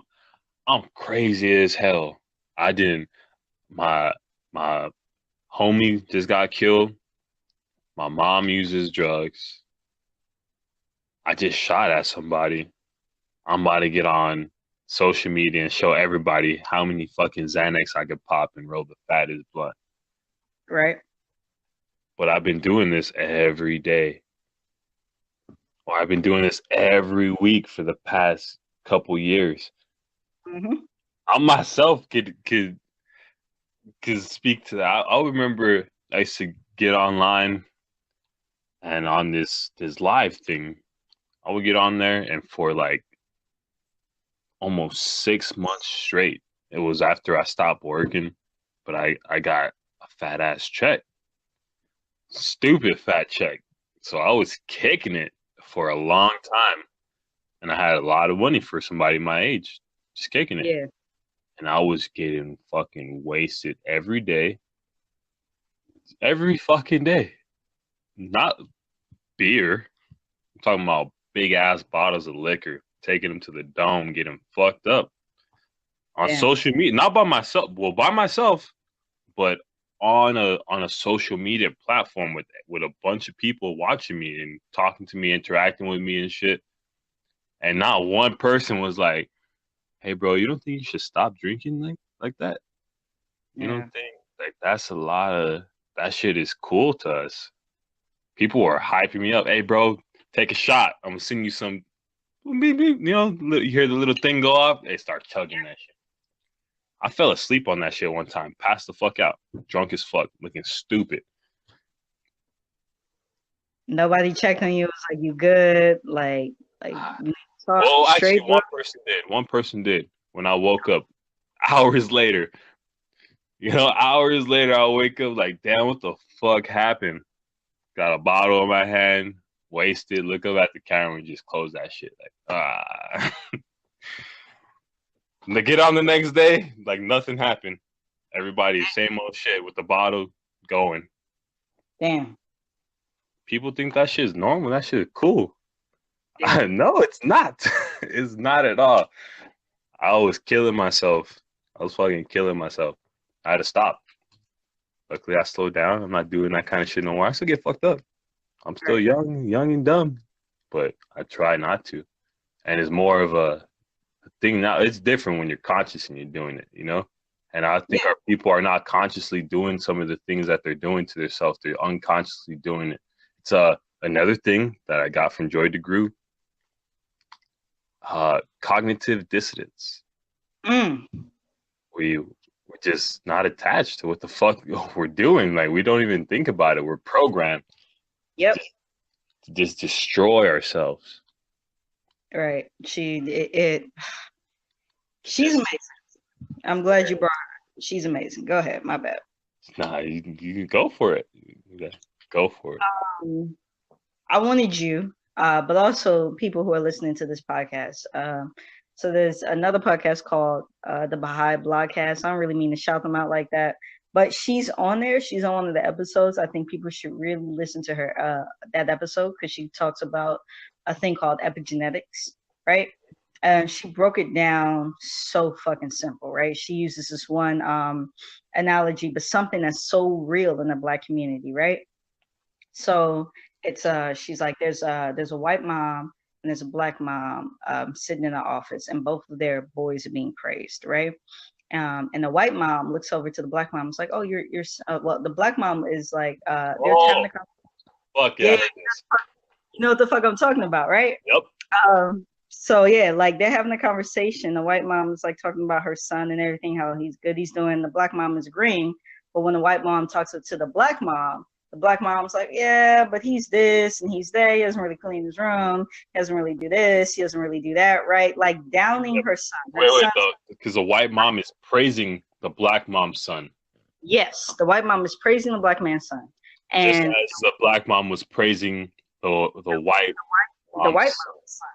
crazy as hell. I didn't my my homie just got killed. My mom uses drugs. I just shot at somebody. I'm about to get on social media and show everybody how many fucking Xanax I could pop and roll the fattest blunt. Right. But I've been doing this every day. Or I've been doing this every week for the past couple years. Mm-hmm. I myself could speak to that. I remember I used to get online and on this live thing, I would get on there and for like almost 6 months straight. It was after I stopped working, but I got a fat ass check, stupid fat check. So I was kicking it for a long time, and I had a lot of money for somebody my age, just kicking it. Yeah. And I was getting fucking wasted every fucking day. Not beer. I'm talking about big ass bottles of liquor, taking them to the dome, getting fucked up on Damn. social media. Not by myself. Well, by myself, but on a social media platform with a bunch of people watching me and talking to me, interacting with me and shit. And not one person was like, "Hey, bro, you don't think you should stop drinking like that? You don't Yeah. think like that's a lot of that shit is cool to us." People are hyping me up. Hey, bro, take a shot. I'm gonna send you some. Beep, beep. You know, you hear the little thing go off. They start chugging that shit. I fell asleep on that shit one time. Passed the fuck out. Drunk as fuck. Looking stupid. Nobody checked on you. It was like you good. Like Well, actually, straight boy. one person did. One person did. When I woke up hours later, hours later, I wake up like, damn, what the fuck happened? Got a bottle in my hand, wasted. Look up at the camera and just close that shit. Like, ah. To get on the next day, like nothing happened. Everybody, same old shit with the bottle going. Damn. People think that shit is normal. That shit is cool. Yeah. No, it's not. It's not at all. I was killing myself. I was fucking killing myself. I had to stop. Luckily, I slowed down. I'm not doing that kind of shit no more. I still get fucked up. I'm still Right. young and dumb, but I try not to. And it's more of a thing now. It's different when you're conscious and you're doing it, you know? And I think Yeah. our people are not consciously doing some of the things that they're doing to themselves. They're unconsciously doing it. It's another thing that I got from Joy DeGruy, cognitive dissonance. Mm. We're just not attached to what the fuck we're doing. Like we don't even think about it. We're programmed Yep. to just destroy ourselves. Right. She's amazing. I'm glad you brought her. She's amazing. Go ahead. My bad. Nah, you go for it. You gotta go for it. Um, I wanted you, but also people who are listening to this podcast. So there's another podcast called the Baha'i Blogcast. I don't really mean to shout them out like that, but she's on there. She's on one of the episodes. I think people should really listen to her that episode because she talks about a thing called epigenetics, right? And she broke it down so fucking simple, right? She uses this one analogy, but something that's so real in the Black community, right? So It's she's like there's a white mom and there's a black mom sitting in the office, and both of their boys are being praised, right? And the white mom looks over to the black mom. It's like, oh, well, the black mom is like, they're having Oh, a conversation. fuck yeah, Yeah, I heard this. you know what the fuck I'm talking about, right? Yep. So yeah, like they're having a conversation. The white mom is like talking about her son and everything, how he's good, he's doing. The black mom is agreeing, but when the white mom talks to the black mom's like, yeah, but he's this and he's that. He doesn't really clean his room. He doesn't really do this. He doesn't really do that, right? Like downing Yep. her son. Her Wait, son. though, because the white mom is praising the black mom's son, Yes, the white mom is praising the black man's son, just and as the black mom was praising the white the white mom's son. mom's son,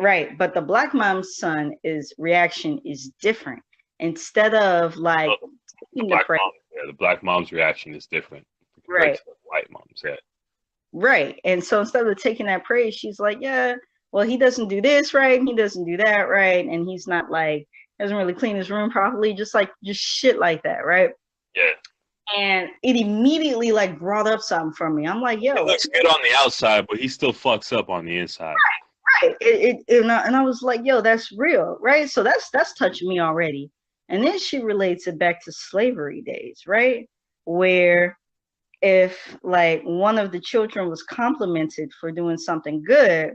right? But the black mom's son is reaction is different. Instead of like So the taking the black praise, mom, yeah, the black mom's reaction is different compared right, to the white mom's. Yeah, right. And so instead of taking that praise, she's like, yeah, well, he doesn't do this right, he doesn't do that right, and he's not like doesn't really clean his room properly, just shit like that, right? yeah. And it immediately like brought up something for me. I'm like, He yo, like looks good on the outside, but he still fucks up on the inside. right. And I was like, yo, that's real, right? So that's touching me already. And then she relates it back to slavery days, right? Where if like one of the children was complimented for doing something good,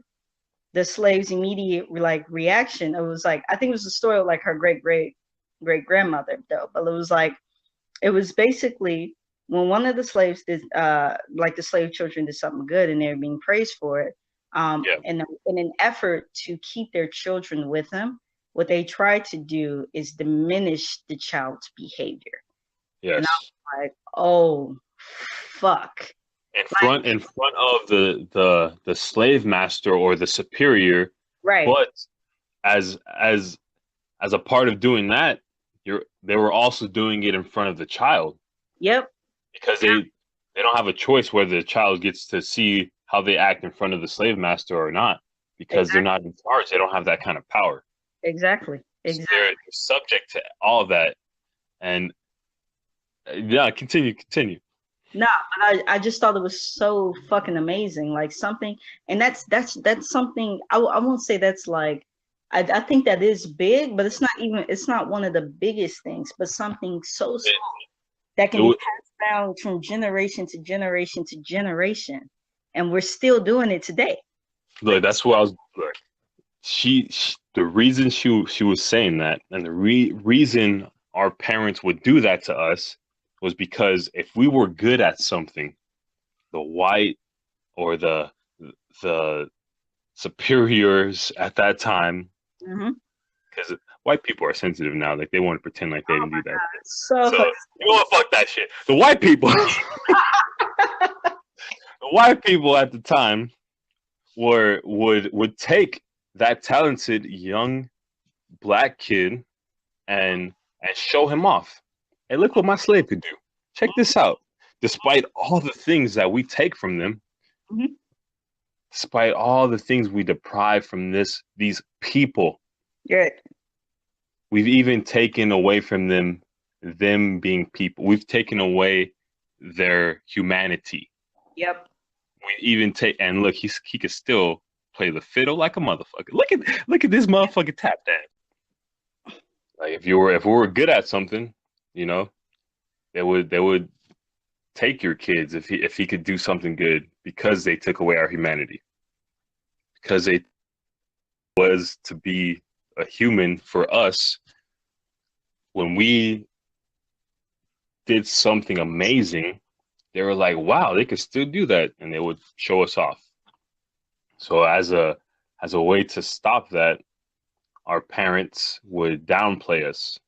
the slave's immediate like reaction, it was like, I think it was a story of like her great grandmother though, but it was like it was basically when one of the slaves did, like the slave children did something good and they were being praised for it. Yeah. And in an effort to keep their children with them, what they tried to do is diminish the child's behavior. And I Yes. was like, oh, fuck. Like, In front of the slave master or the superior, right. but as as as a part of doing that, they were also doing it in front of the child Yep. because they don't have a choice whether the child gets to see how they act in front of the slave master or not because they're Exactly. not in charge. They don't have that kind of power. Exactly. So Exactly. they're subject to all of that. And yeah, continue. No, but I just thought it was so fucking amazing. Like something, and that's something I won't say that's like I think that is big, but it's not one of the biggest things, but something so It, small that it can be was, passed down from generation to generation to generation, and we're still doing it today. look, Like that's what I was. Look, the reason she was saying that, and the reason our parents would do that to us was because if we were good at something, the white or the superiors at that time, mhm. because white people are sensitive now, like they want to pretend like they Oh didn't my do that god, shit. it's so So you want to fuck that shit. The white people, the white people at the time would take that talented young black kid and show him off. Hey, look what my slave could do. Check this out. Despite all the things that we take from them, mhm. despite all the things we deprive from these people, Good. we've even taken away from them being people. We've taken away their humanity. Yep. We even take and look, he could still play the fiddle like a motherfucker. Look at this motherfucker tap dance. Like if we were good at something, you know, they would take your kids if he could do something good because they took away our humanity. Because they was to be a human for us when we did something amazing, they were like, wow, they could still do that, and they would show us off. So as a way to stop that, our parents would downplay us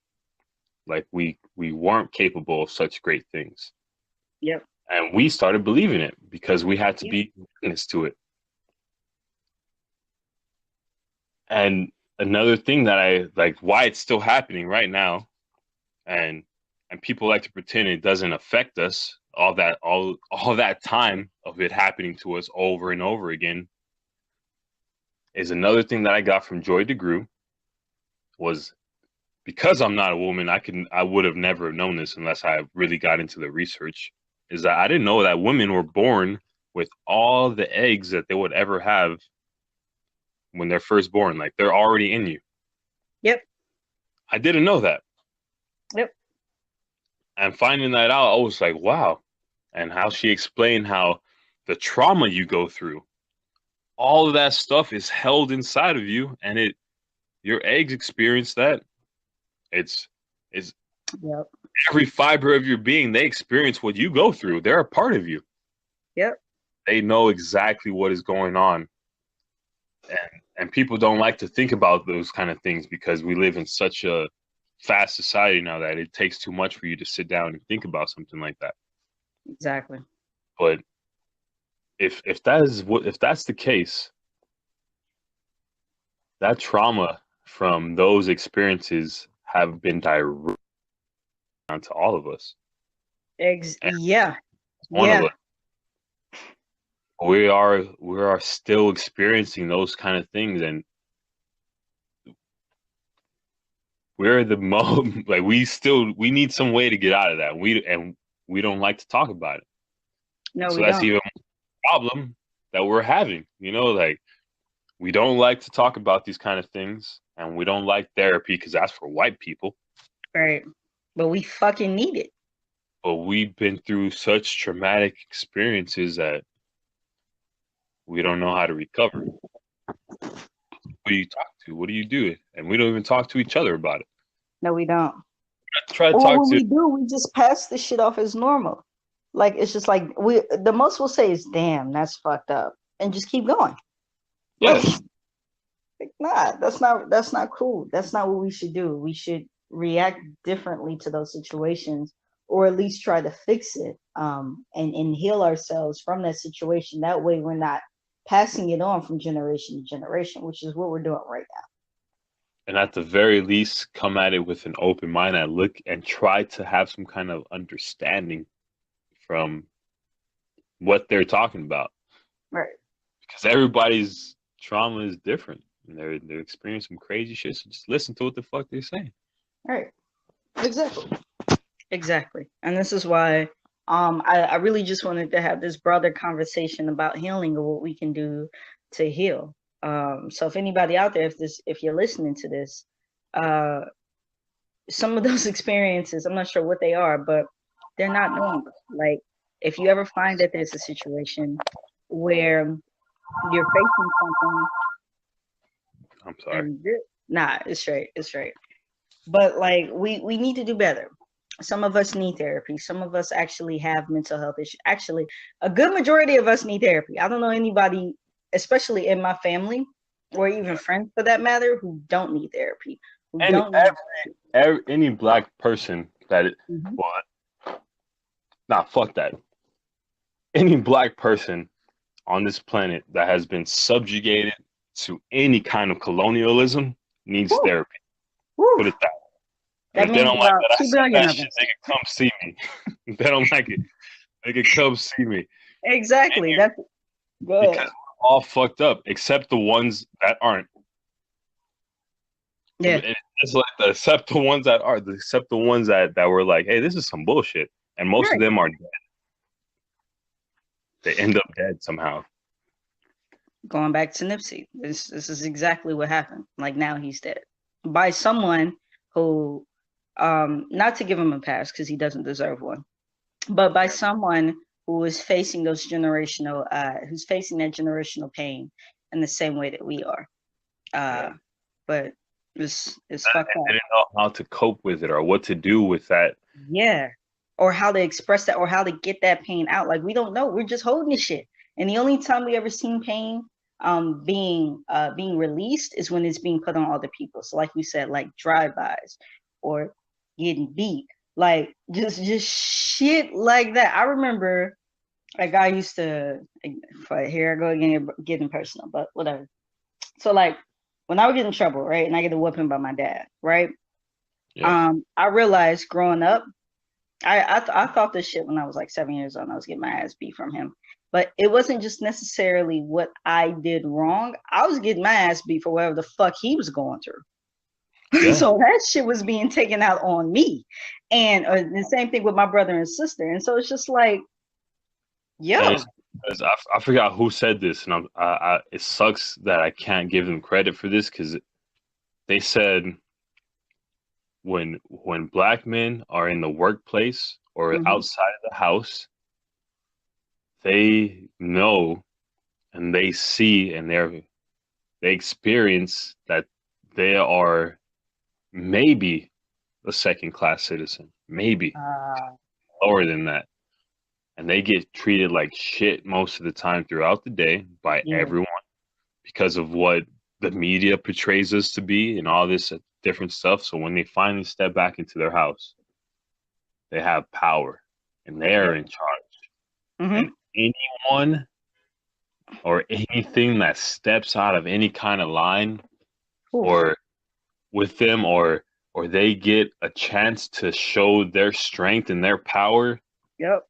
like we weren't capable of such great things. Yep. And we started believing it because we had to Yep. be witness to it. And another thing that I like why it's still happening right now and people like to pretend it doesn't affect us all that time of it happening to us over and over again is another thing that I got from Joy DeGruy was because I'm not a woman, I would have never known this unless I really got into the research. Is that I didn't know that women were born with all the eggs that they would ever have when they're first born. Like they're already in you. Yep. I didn't know that. Yep. And finding that out, I was like, wow. And how she explained how the trauma you go through, all of that stuff is held inside of you, and your eggs experience that. It's Yep. every fiber of your being, they experience what you go through. They're a part of you. Yep. They know exactly what is going on. And people don't like to think about those kind of things because we live in such a fast society now that it takes too much for you to sit down and think about something like that. Exactly. But if that's the case, that trauma from those experiences have been direct onto all of us. And Yeah. one of Yeah. us, we are still experiencing those kind of things, and we're the most like we need some way to get out of that. We don't like to talk about it. No, So we that's don't. even more problem that we're having. Like we don't like to talk about these kind of things, and we don't like therapy because that's for white people. Right. But we fucking need it. But we've been through such traumatic experiences that we don't know how to recover. Who do you talk to? What do you do? And we don't even talk to each other about it. No, we don't. I try to Or talk when to we do, we just pass this shit off as normal. Like it's just like the most we'll say is damn, that's fucked up. And just keep going. yeah, Like nah, that's not cool. That's not what we should do. We should react differently to those situations or at least try to fix it and heal ourselves from that situation. That way we're not passing it on from generation to generation, which is what we're doing right now. and at the very least, come at it with an open mind and look and try to have some kind of understanding from what they're talking about. Right. Because everybody's trauma is different, and they're experiencing some crazy shit. So just listen to what the fuck they're saying. Right. Exactly. Exactly. And this is why I really just wanted to have this broader conversation about healing and what we can do to heal. So if anybody out there, if you're listening to this, uh, some of those experiences, I'm not sure what they are, but they're not normal. Like if you ever find that there's a situation where you're facing something I'm sorry. and nah, it's straight, it's straight. But like we need to do better. Some of us need therapy. Some of us actually have mental health issues. Actually, a good majority of us need therapy. I don't know anybody, especially in my family or even friends for that matter, who don't need therapy, who Any don't need. any black person Mhm. well, nah, fuck that. Any black person on this planet that has been subjugated to any kind of colonialism needs Woo, therapy. woo. Put it that way. And That if they means don't like about that I 2 said billion that of shit, us. they can come see me. If they don't like it, they can come see me. Exactly. That's good. Because we're all fucked up, except the ones that aren't. Yeah. It's like except the ones that are, except the ones that were like, hey, this is some bullshit. And most of Right. them are dead. They end up dead somehow. Going back to Nipsey, this is exactly what happened. Like now he's dead by someone who, not to give him a pass because he doesn't deserve one, but by someone who is facing who's facing that generational pain in the same way that we are. Yeah. But it's fucked They up. didn't know how to cope with it or what to do with that. Yeah. Or how to express that or how to get that pain out. Like we don't know. We're just holding this shit. And the only time we ever seen pain being released is when it's being put on other people. So like we said, like drive-bys or getting beat. Like just shit like that. I remember a guy used to here I go again getting personal, but whatever. So like when I would get in trouble, right, and I get a whooping by my dad, right? Yeah. I realized growing up, I thought this shit when I was like 7 years old. And I was getting my ass beat from him, but it wasn't just necessarily what I did wrong. I was getting my ass beat for whatever the fuck he was going through. Yeah. So that shit was being taken out on me, and the same thing with my brother and sister. And so it's just like, And yo, 'Cause I forgot who said this, and it sucks that I can't give them credit for this because they said when black men are in the workplace or Mm-hmm. outside of the house, they know and they see and they experience that they are maybe a second class citizen, maybe Uh, lower than that. And they get treated like shit most of the time throughout the day by yeah. everyone because of what the media portrays us to be and all this different stuff. So when they finally step back into their house, they have power and they're Yep. in charge. Mm-hmm. And anyone or anything that steps out of any kind of line Oof. or with them or they get a chance to show their strength and their power Yep.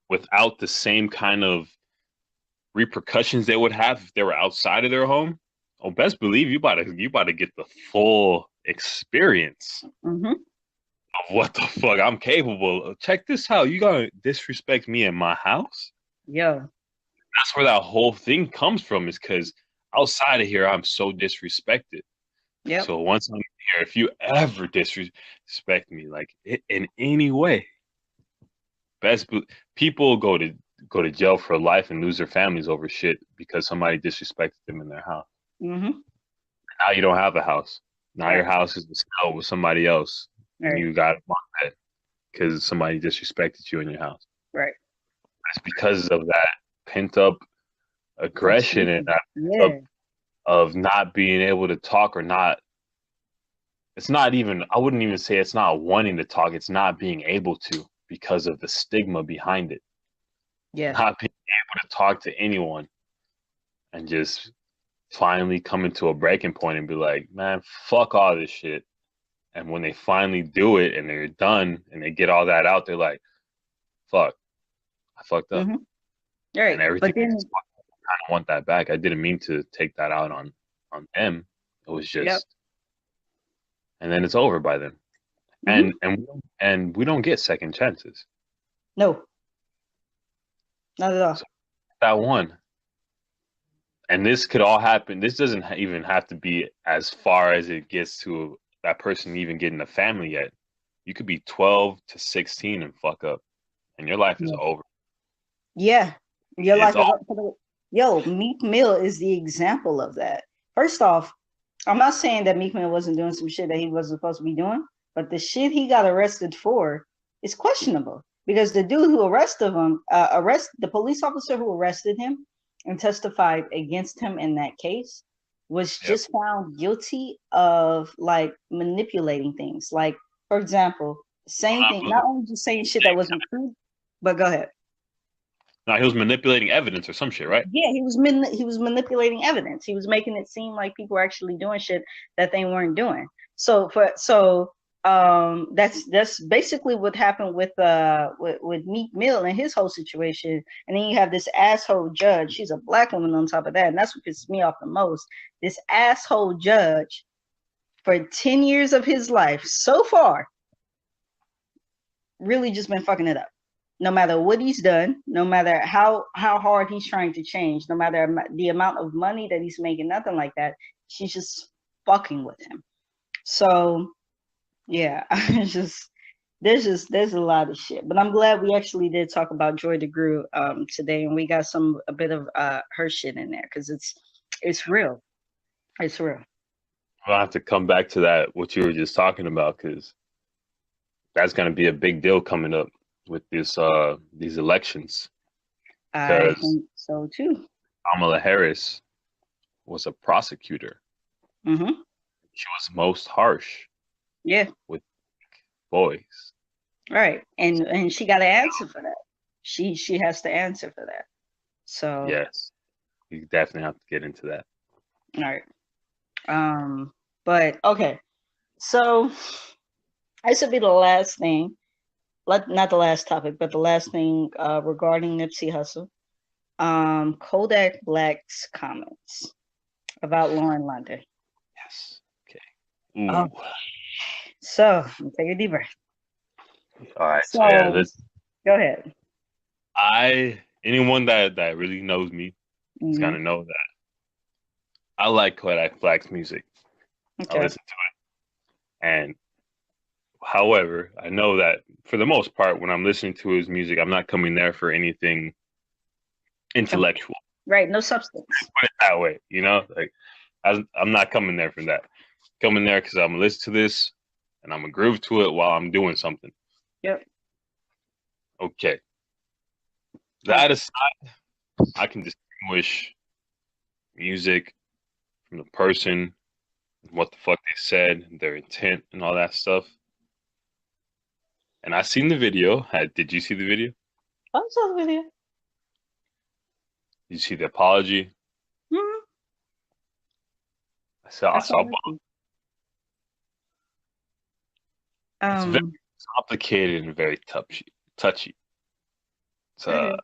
without the same kind of repercussions they would have if they were outside of their home, oh, best believe you about to get the full experience Mm-hmm. of what the fuck I'm capable of. Check this out. You gonna disrespect me in my house? Yo. That's where that whole thing comes from, is because outside of here, I'm so disrespected. Yep. So once I'm here, if you ever disrespect me, like in any way, best be- people go to jail for life and lose their families over shit because somebody disrespected them in their house. Mm-hmm. Now you don't have a house. Now your Right. house is to sell with somebody else, and Right. you got to want that because somebody disrespected you in your house. Right. It's because of that pent up aggression and Frustration. that pent up Yeah. of not being able to talk or not. It's not even. I wouldn't even say it's not wanting to talk. It's not being able to because of the stigma behind it. Yeah. Not being able to talk to anyone and just finally coming to a breaking point and be like, man, fuck all this shit. And when they finally do it and they're done and they get all that out, they're like, fuck, I fucked up. Mm-hmm. Right. And everything But I then, kind of want that back. I didn't mean to take that out on them. It was yep. just, and then it's over by then. Mm-hmm. And we don't get second chances. No, not at all. So that one, and this could all happen. This doesn't even have to be as far as it gets to that person even getting a family yet. You could be 12 to 16 and fuck up, and your life is Yeah. over. Yeah. Your It's life is all. up for the. Yo, Meek Mill is the example of that. First off, I'm not saying that Meek Mill wasn't doing some shit that he wasn't supposed to be doing, but the shit he got arrested for is questionable because the dude who arrested him, the police officer who arrested him and testified against him in that case, was Yep. just found guilty of like manipulating things. Like, for example, same thing, not only just saying shit that wasn't true, but go ahead. No, he was manipulating evidence or some shit, right? Yeah, he was manipulating evidence. He was making it seem like people were actually doing shit that they weren't doing. That's basically what happened with Meek Mill and his whole situation. And then you have this asshole judge. She's a black woman on top of that, and that's what pisses me off the most. This asshole judge for 10 years of his life so far really just been fucking it up. No matter what he's done, no matter how hard he's trying to change, no matter the amount of money that he's making, nothing like that. She's just fucking with him. So yeah, it's just there's a lot of shit. But I'm glad we actually did talk about Joy DeGruy today, and we got a bit of her shit in there because it's real. It's real. I'll have to come back to that what you were just talking about because that's going to be a big deal coming up with this these elections I because think so too. Kamala Harris was a prosecutor. Mm-hmm. She was most harsh Yeah. with boys. Right. And she got to answer for that. She has to answer for that. So, Yes, we definitely have to get into that. all right. But okay. So this will be the last thing. Not the last topic, but the last thing regarding Nipsey Hussle. Kodak Black's comments about Lauren London. Yes. Okay. Oh, Ooh. so take a deep breath. All right. So yeah, So go ahead. I anyone that really knows me is Hmm. gonna know that I like Kodak Black's music. I Okay. listen to it, and however, I know that for the most part, when I'm listening to his music, I'm not coming there for anything Um, intellectual. right. No substance. Put it that way, you know. Like I'm not coming there for that. Coming there because I'm gonna listen to this and I'm gonna groove to it while I'm doing something. Yep. Okay. I, That aside, I can distinguish music from the person, what the fuck they said, their intent, and all that stuff. And I seen the video. Did you see the video? I saw the video. Did you see the apology? Hmm. I I saw saw it. both. It's very Um. complicated and very touchy. Touchy. It's, Okay.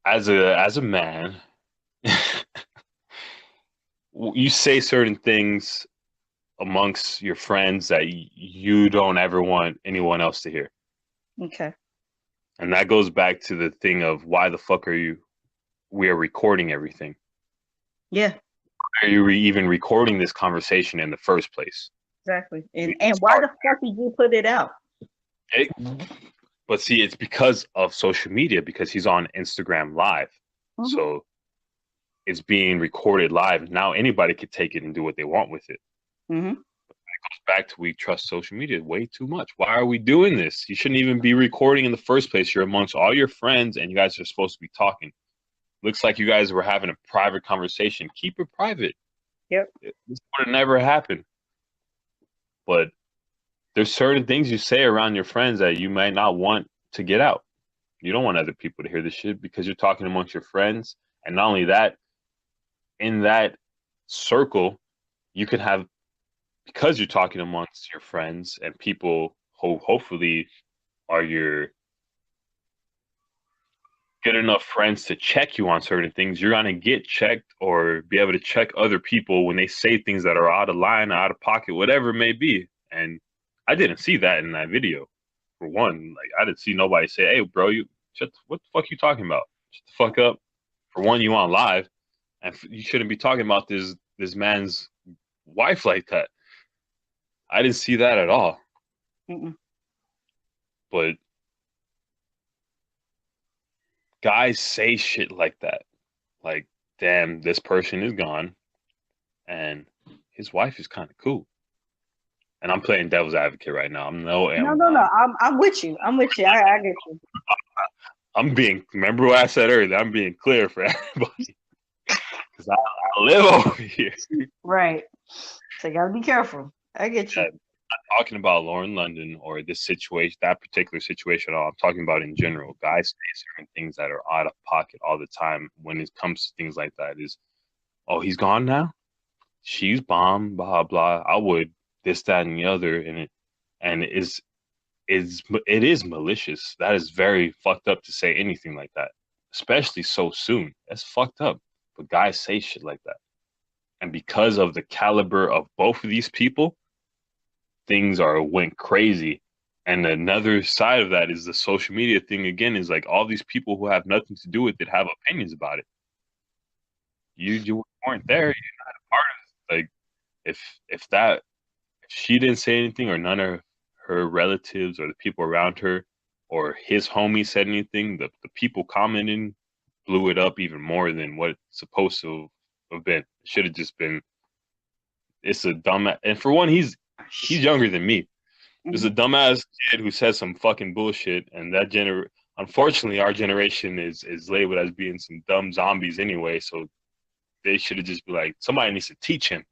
as a man, you say certain things amongst your friends that you don't ever want anyone else to hear. Okay. And that goes back to the thing of why the fuck we are recording everything. Yeah. Why are you even recording this conversation in the first place? Exactly. We And why start the fuck did you put it out? it, but see, it's because of social media, because he's on Instagram Live. Hmm. So it's being recorded live. Now anybody could take it and do what they want with it. Hmm. Back to we trust social media way too much. Why are we doing this? You shouldn't even be recording in the first place. You're amongst all your friends and you guys are supposed to be talking. Looks like you guys were having a private conversation. Keep it private. Yep. This would have never happened. But there's certain things you say around your friends that you might not want to get out. You don't want other people to hear this shit because you're talking amongst your friends. And not only that, in that circle, you could have, because you're talking amongst your friends and people who hopefully are your good enough friends to check you on certain things, you're going to get checked or be able to check other people when they say things that are out of line, out of pocket, whatever it may be. And I didn't see that in that video. For one, like I didn't see nobody say, "Hey, bro, what the fuck you talking about? Shut the fuck up." For one, you on live, and you shouldn't be talking about this man's wife like that. I didn't see that at all. Mm-mm. But guys say shit like that. Like, damn, this person is gone and his wife is kind of cool. And I'm playing devil's advocate right now. No, no, no. I'm with you. I'm with you. I get you. I'm being, remember what I said earlier, I'm being clear for everybody because I live over here. Right. So you gotta be careful. I get you. Yeah, I'm talking about Lauren London or this situation, that particular situation at all. I'm talking about in general. Guys say certain things that are out of pocket all the time when it comes to things like that. Is, oh, he's gone now? She's bomb, blah blah. I would this, that, and the other, and it is malicious. That is very fucked up to say anything like that, especially so soon. That's fucked up. But guys say shit like that, and because of the caliber of both of these people, things are went crazy. And another side of that is the social media thing again. Is like all these people who have nothing to do with it have opinions about it. You weren't there. You're not a part of it. Like if if that if she didn't say anything or none of her relatives or the people around her or his homie said anything, the people commenting blew it up even more than what it's supposed to have been. It should have just been, it's a dumb, and for one, he's younger than me. There's a Hmm. dumbass kid who says some fucking bullshit, and unfortunately, our generation is labeled as being some dumb zombies anyway. So they should have just be like, somebody needs to teach him,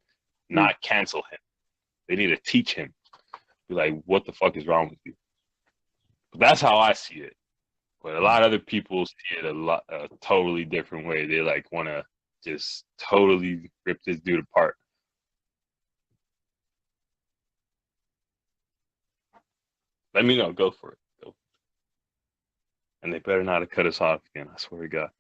not cancel him. They need to teach him. Be like, what the fuck is wrong with you? But that's how I see it. But a lot of other people see it a totally different way. They like want to just totally rip this dude apart. Let me know. Go for it. Go. And they better not have cut us off again. I swear to God.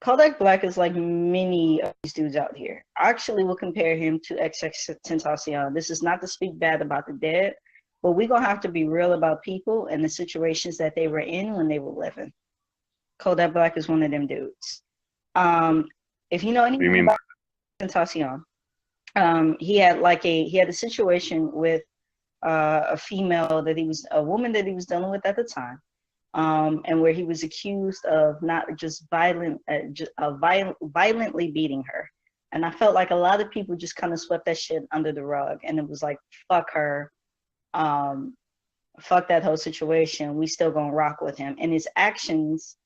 Kodak Black is like many of these dudes out here. I actually will compare him to XXXTentacion. This is not to speak bad about the dead, but we're gonna have to be real about people and the situations that they were in when they were living. Kodak Black is one of them dudes. Um, if you know What do you anything mean? about Tentacion, he had a situation with a woman that he was dealing with at the time, and where he was accused of not just violently beating her. And I felt like a lot of people just kind of swept that shit under the rug, and it was like, fuck her, um, fuck that whole situation. We still gonna rock with him, and his actions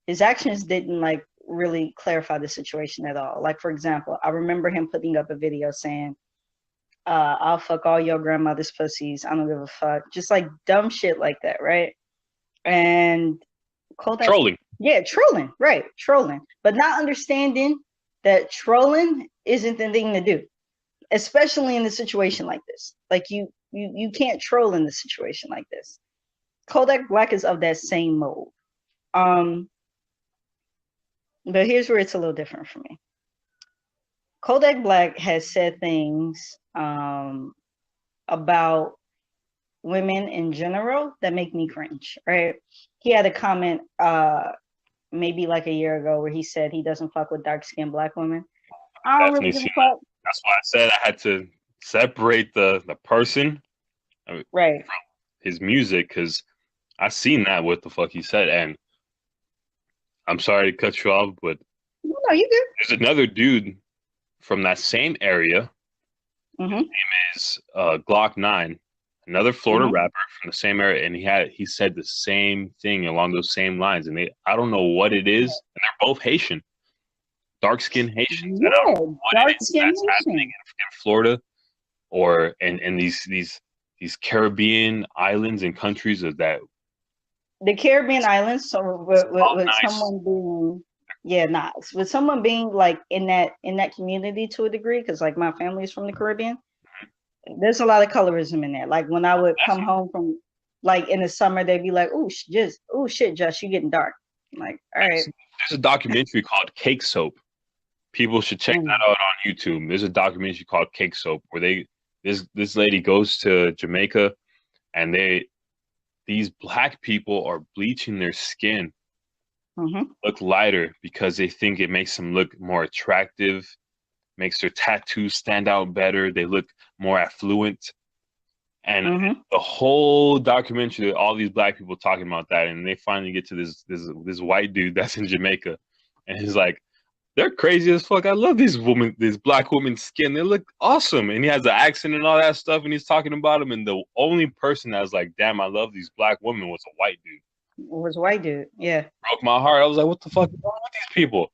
didn't like really clarify the situation at all. Like for example, I remember him putting up a video saying, "I'll fuck all your grandmother's pussies. I don't give a fuck," just like dumb shit like that, right? And Kodak, Trolling. yeah, trolling, right, trolling, but not understanding that trolling isn't the thing to do, especially in a situation like this. Like you can't troll in a situation like this. Kodak Black is of that same mold. Um, but here's where it's a little different for me. Kodak Black has said things about women in general that make me cringe, right? He had a comment maybe like a year ago where he said he doesn't fuck with dark skinned black women. I don't really Definitely give seen a that. fuck. That's why I said I had to separate the person, I mean, Right. from his music, because I seen that what the fuck he said, and I'm sorry to cut you off, but No, you good. there's another dude from that same area. Mm-hmm. Is Glock 9, another Florida Mm-hmm. rapper from the same area, and he said the same thing along those same lines, and I don't know what it is, and they're both Haitian, dark skinned Haitians, and I don't Yeah, know what it dark is skinned that's happening nation. in Florida or in these Caribbean islands and countries of that. The Caribbean islands, so All with nice. someone being, yeah, nice. With someone being like in that community to a degree, because like my family is from the Caribbean, there's a lot of colorism in there. Like when I would come home from like in the summer, they'd be like, "Oh, just oh shit, Josh, you getting dark." I'm like, all right. There's a documentary called Cake Soap. People should check Mm, that out on YouTube. There's a documentary called Cake Soap where this lady goes to Jamaica, and these black people are bleaching their skin mm-hmm, look lighter because they think it makes them look more attractive, makes their tattoos stand out better, they look more affluent. And mm-hmm. the whole documentary, all these black people talking about that, and they finally get to this white dude that's in Jamaica, and he's like, "They're crazy as fuck. I love these black women's skin. They look awesome." And he has the accent and all that stuff, and he's talking about them. And the only person that's like, "Damn, I love these black women," was a white dude. It was white dude. Yeah. Broke my heart. I was like, "What the fuck is wrong with these people?"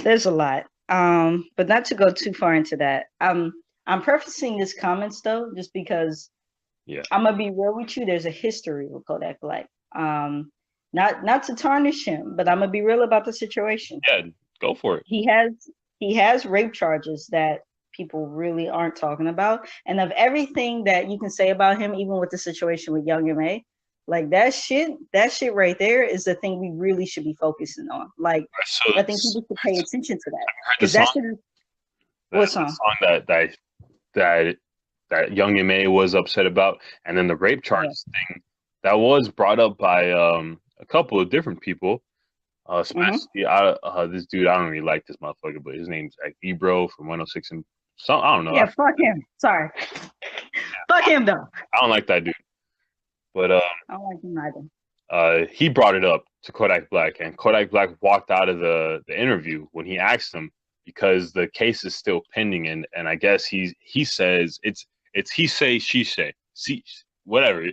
There's a lot. But not to go too far into that. I'm prefacing this comments though, just because Yeah, I'm gonna be real with you. There's a history with Kodak Black. Not to tarnish him, but I'm gonna be real about the situation. yeah, go for it. He has he has rape charges that people really aren't talking about. And of everything that you can say about him, even with the situation with Young M.A., like that shit right there is the thing we really should be focusing on. Like So I think people should pay attention to that. heard the Because that song, shit is the what song? song that that Young M.A. was upset about, and then the rape Yeah. charges thing that was brought up by a couple of different people. Mm-hmm. Especially this dude, I don't really like this motherfucker, but his name's like Ebro from 106 and some, I don't know. Yeah, fuck him. Sorry. Fuck him though. I don't like that dude. But I don't like him either. he brought it up to Kodak Black, and Kodak Black walked out of the interview when he asked him because the case is still pending, and I guess he says it's he say she say see whatever.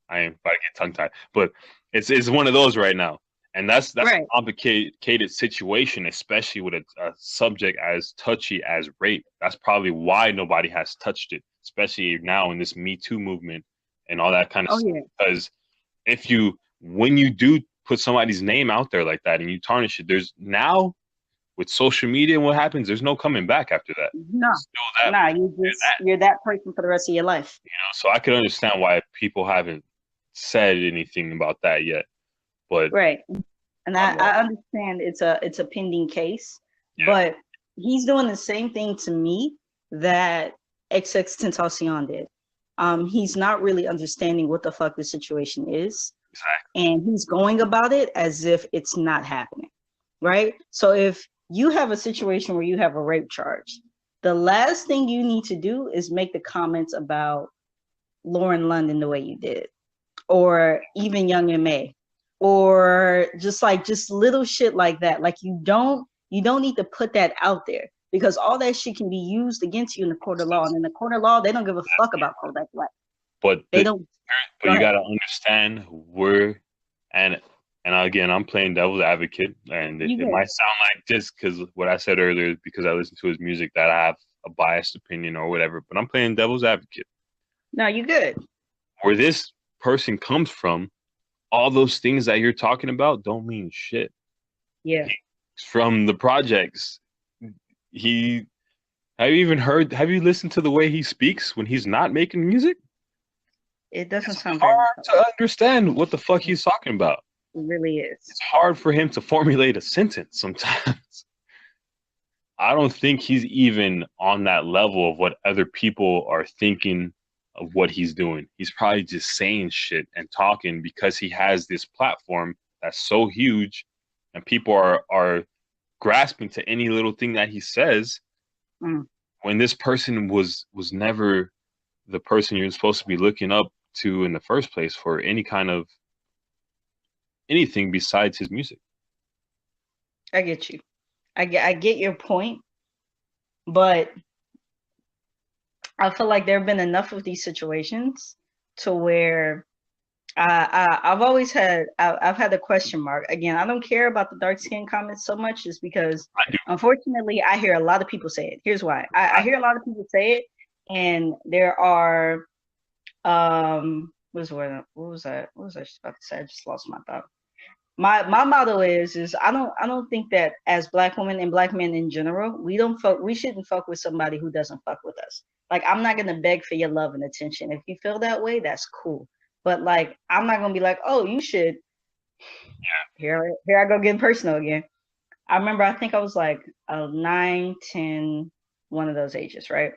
I ain't about to get tongue tied, but it's one of those right now, and that's a Right. complicated situation, especially with a subject as touchy as rape. That's probably why nobody has touched it, especially now in this Me Too movement and all that kind of Oh stuff. yeah. Because if you when you do put somebody's name out there like that and you tarnish it, there's now with social media and what happens, there's no coming back after that. No. Still that, Nah, you're that person for the rest of your life. so I could understand why people haven't said anything about that yet. But Right. And I love. I understand it's a pending case, but he's doing the same thing to me that XX Tentacion did. He's not really understanding what the fuck the situation is, Exactly. and he's going about it as if it's not happening, right? So if you have a situation where you have a rape charge, the last thing you need to do is make the comments about Lauren London the way you did, or even Young and May, or just little shit like that. Like you don't need to put that out there because all that shit can be used against you in the court of law. And in the court of law, they don't give a fuck about Kodak Black. But They don't. but Go you ahead. gotta understand where, and again, I'm playing devil's advocate, and You it good? might sound like this because what I said earlier, because I listen to his music, that I have a biased opinion or whatever. But I'm playing devil's advocate. No, you good. Where this person comes from, all those things that you're talking about don't mean shit. Yeah. From the projects, he have you even heard? Have you listened to the way he speaks when he's not making music? It doesn't It's sound very hard intelligent. to understand what the fuck he's talking about. It really is. It's hard for him to formulate a sentence sometimes. I don't think he's even on that level of what other people are thinking of what he's doing. He's probably just saying shit and talking because he has this platform that's so huge and people are grasping to any little thing that he says Mm. when this person was never the person you're supposed to be looking up to in the first place for any kind of anything besides his music. I get you. I get your point, but I feel like there have been enough of these situations to where I've always had I've had a question mark. Again, I don't care about the dark skin comments so much, is because I do. unfortunately I hear a lot of people say it. Here's why. I hear a lot of people say it, and there are what was that? What was I just about to say? I just lost my thought. My motto is I don't think that as black women and black men in general, we shouldn't fuck with somebody who doesn't fuck with us. Like, I'm not gonna beg for your love and attention. If you feel that way, that's cool. But like, I'm not gonna be like, oh, you should. Here I go getting personal again. I remember, I think I was like 9, 10, one of those ages, right?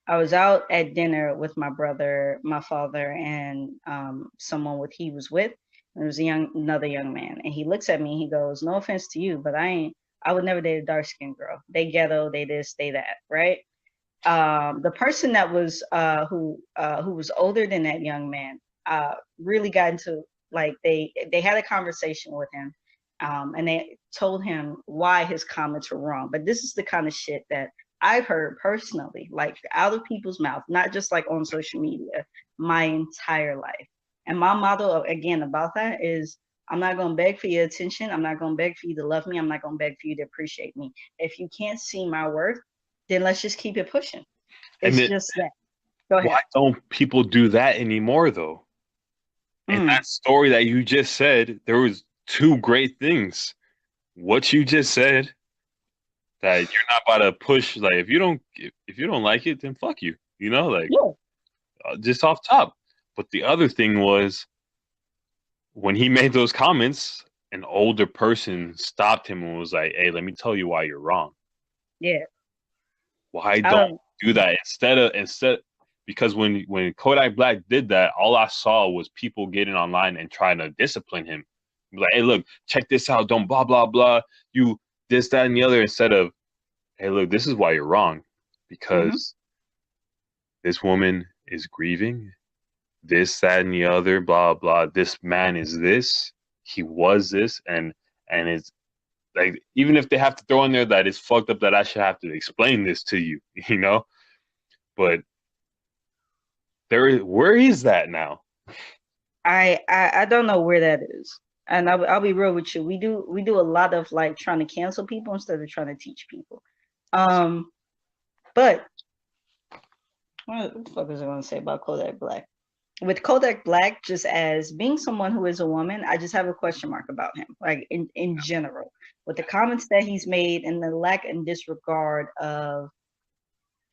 I was out at dinner with my brother, my father, and someone with he was with. And it was another young man, and he looks at me. And he goes, "No offense to you, but I would never date a dark skinned girl. They ghetto, they this, they that, right?" The person that was who was older than that young man really got into, like, they had a conversation with him, and they told him why his comments were wrong. But this is the kind of shit that I've heard personally, like out of people's mouth, not just like on social media, my entire life. And my motto again about that is, I'm not going to beg for your attention. I'm not going to beg for you to love me. I'm not going to beg for you to appreciate me. If you can't see my worth, then let's just keep it pushing. And It's then just that. Go ahead. why don't people do that anymore though? In Mm, that story that you just said, there was two great things. What you just said, that you're not about to push, like if you don't like it, then fuck you. You know, like yeah. just off top. But the other thing was when he made those comments, an older person stopped him and was like, "Hey, let me tell you why you're wrong. Yeah. Why I don't don't. do that instead because when Kodak Black did that, all I saw was people getting online and trying to discipline him. Like, hey, look, check this out. Don't blah blah blah. You this, that, and the other, instead of, hey, look, this is why you're wrong. Mm-hmm. Because this woman is grieving, this, that, and the other, blah blah. This man is this, he was this, and it's like, even if they have to throw in there that it's fucked up that I should have to explain this to you, you know? But where is that now? I don't know where that is. And I'll be real with you. We do a lot of like trying to cancel people instead of trying to teach people. Um, but what the fuck was I going to say about Kodak Black? With Kodak Black, just as being someone who is a woman, I just have a question mark about him, like in general, with the comments that he's made and the lack and disregard of.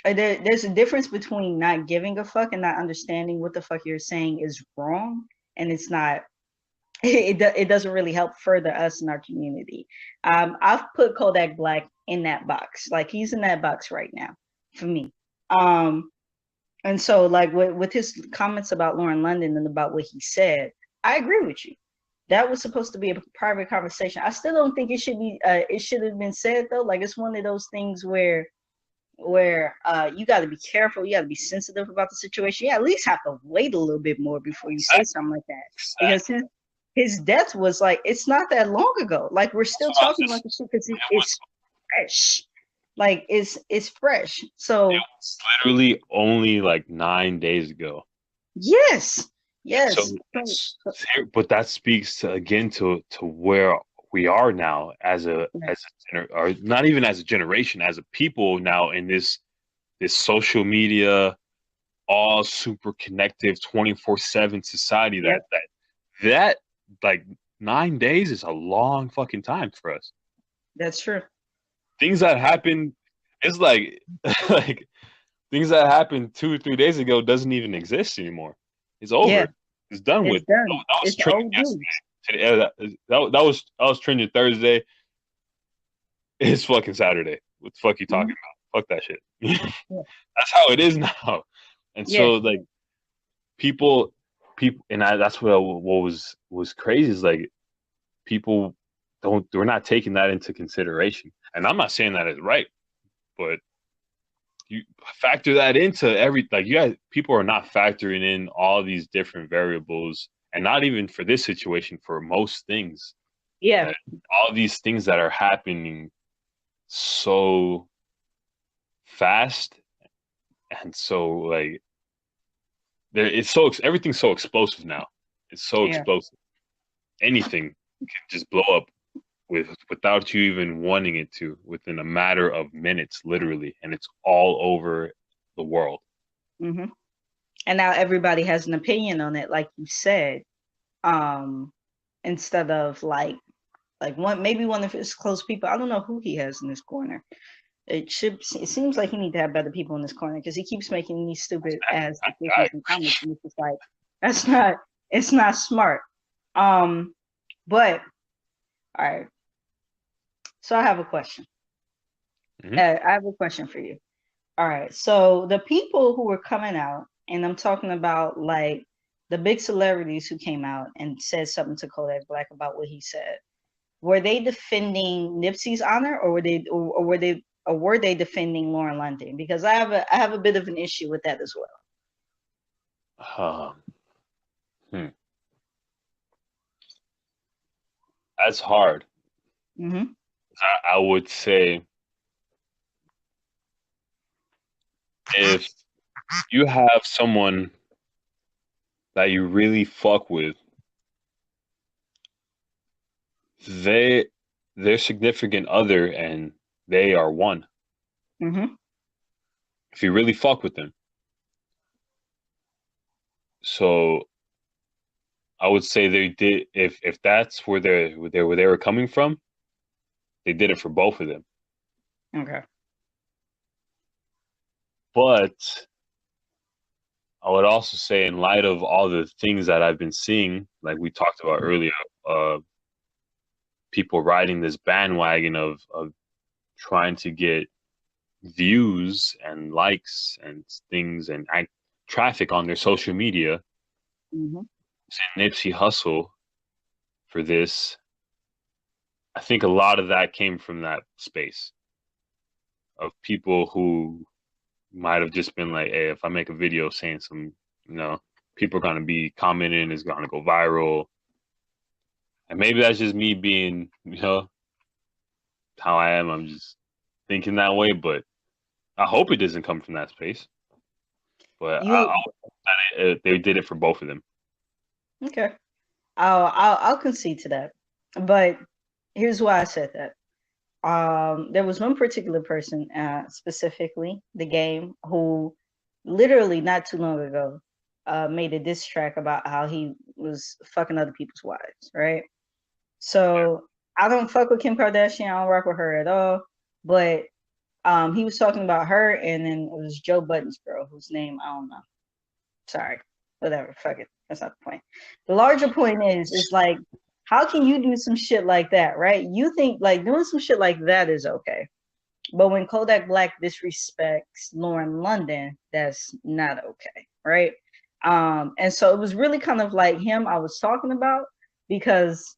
There's a difference between not giving a fuck and not understanding what the fuck you're saying is wrong, and it doesn't really help further us in our community. I've put Kodak Black in that box. Like he's in that box right now for me. Um, and so like with his comments about Lauren London and about what he said, I agree with you. That was supposed to be a private conversation. I still don't think it should be. It should have been said though. Like it's one of those things where you got to be careful. You got to be sensitive about the situation. You at least have to wait a little bit more before you say Exactly. something like that because Exactly. his death was like it's not that long ago. Like we're That's still what I was talking about just. the shit because It was. it's fresh. Like it's fresh. It So was literally only like 9 days ago. yes, So, yes. So, so but that speaks to, again to where we are now yeah, or not even as a generation, as a people now in this social media, all super connective 24/7 society yep, that like 9 days is a long fucking time for us. that's true. Things that happen it's like like things that happened 2 or 3 days ago doesn't even exist anymore. It's Yeah, over. It's done it's with. done. That was It's trending old yesterday. news. Today, that was trending Thursday. It's fucking Saturday. What the fuck you talking Hmm. about? Fuck that shit. Yeah, That's how it is now. And yeah, so like people and that's what was crazy is like people don't they're not taking that into consideration. And I'm not saying that is right, but you factor that into like you guys people are not factoring in all these different variables and not even for this situation for most things yeah. that all these things that are happening so fast and so like there it's so everything's so explosive now. It's so Yeah. explosive. Anything can just blow up without you even wanting it to within a matter of minutes literally, and it's all over the world. Hmm. And now everybody has an opinion on it, like you said. Um, instead of like one maybe one of his close people. I don't know who he has in this corner. It seems like he need to have better people in this corner because he keeps making these stupid ass I decisions and comments, and it's just like that's not it's not smart. Um, but all right. So I have a question. agree. I have a question for you. All right. So the people who were coming out, and I'm talking about like the big celebrities who came out and said something to Kodak Black about what he said. Were they defending Nipsey's honor, or were they defending Lauren London? Because I have a bit of an issue with that as well. Um, hmm. That's hard. Hmm. I would say if you have someone that you really fuck with, they their significant other and they are one. Hmm. If you really fuck with them. So I would say they did if that's where they were coming from, they did it for both of them. Okay. But I would also say in light of all the things that I've been seeing, like we talked about earlier, uh people riding this bandwagon of trying to get views and likes and things and traffic on their social media. Hmm. Saying Nipsey Hustle for this, I think a lot of that came from that space of people who might have just been like, hey, if I make a video saying some, you know, people are gonna be commenting, it's gonna go viral. And maybe that's just me being, how I am. I'm just thinking that way, but I hope it doesn't come from that space. But You they did it for both of them. okay? I'll concede to that, but here's why I said that. There was one particular person, specifically the game, who literally not too long ago made a diss track about how he was fucking other people's wives, right? So I don't fuck with Kim Kardashian. I don't rock with her at all. But he was talking about her, and then it was Joe Budden's girl, whose name I don't know. Sorry, whatever, fuck it. That's not the point. The larger point is like, how can you do some shit like that, right? You think like doing some shit like that is okay. But when Kodak Black disrespects Lauren London, that's not okay, right? And so it was really kind of like him I was talking about because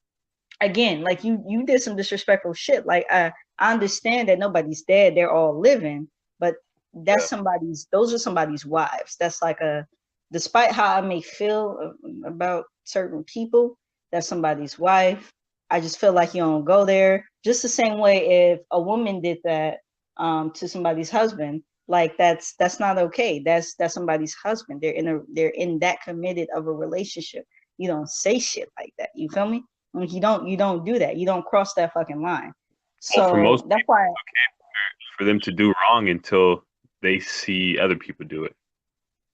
again, like you did some disrespectful shit. Like I understand that nobody's dead, they're all living, but that's Yeah. somebody's those are somebody's wives. That's like a despite how I may feel about certain people, that's somebody's wife. I just feel like you don't go there. Just the same way if a woman did that to somebody's husband, like that's not okay. That's somebody's husband. They're in that committed of a relationship. You don't say shit like that. You feel me? Like you don't do that. You don't cross that fucking line. Well, for most So that's people, why it's okay for them to do wrong until they see other people do it.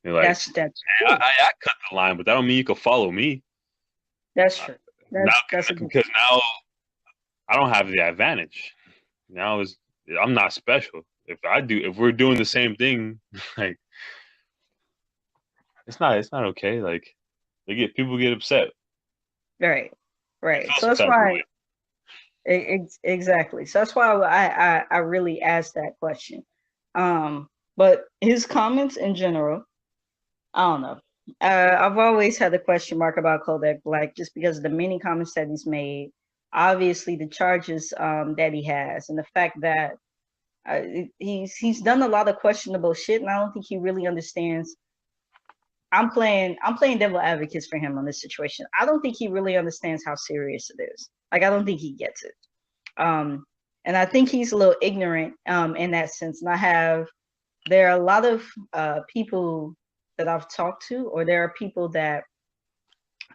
They're like, that's I, true. I cut the line, but that don't mean you can follow me. That's Uh, true. now, That's a good because now I don't have the advantage. Now is I'm not special. If we're doing the same thing, like it's not okay. Like people get upset. right. I Right. feel So some that's type of why way. exactly. So that's why I really asked that question. But his comments in general, I don't know. I've always had a question mark about Kodak Black just because of the many comments that he's made. Obviously, the charges that he has, and the fact that he's done a lot of questionable shit, and I don't think he really understands. I'm playing devil advocates for him on this situation. I don't think he really understands how serious it is. Like I don't think he gets it. Um, and I think he's a little ignorant in that sense. And there are a lot of people that I've talked to, or there are people that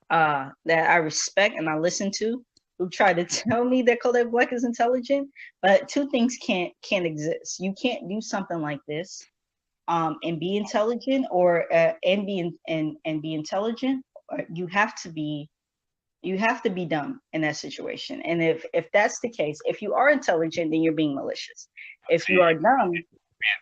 I respect and I listen to who try to tell me that Kodak Black is intelligent. But two things can't exist. You can't do something like this and be intelligent, or and be intelligent. Or you have to be dumb in that situation. And if that's the case, if you are intelligent, then you're being malicious. If See, you are dumb,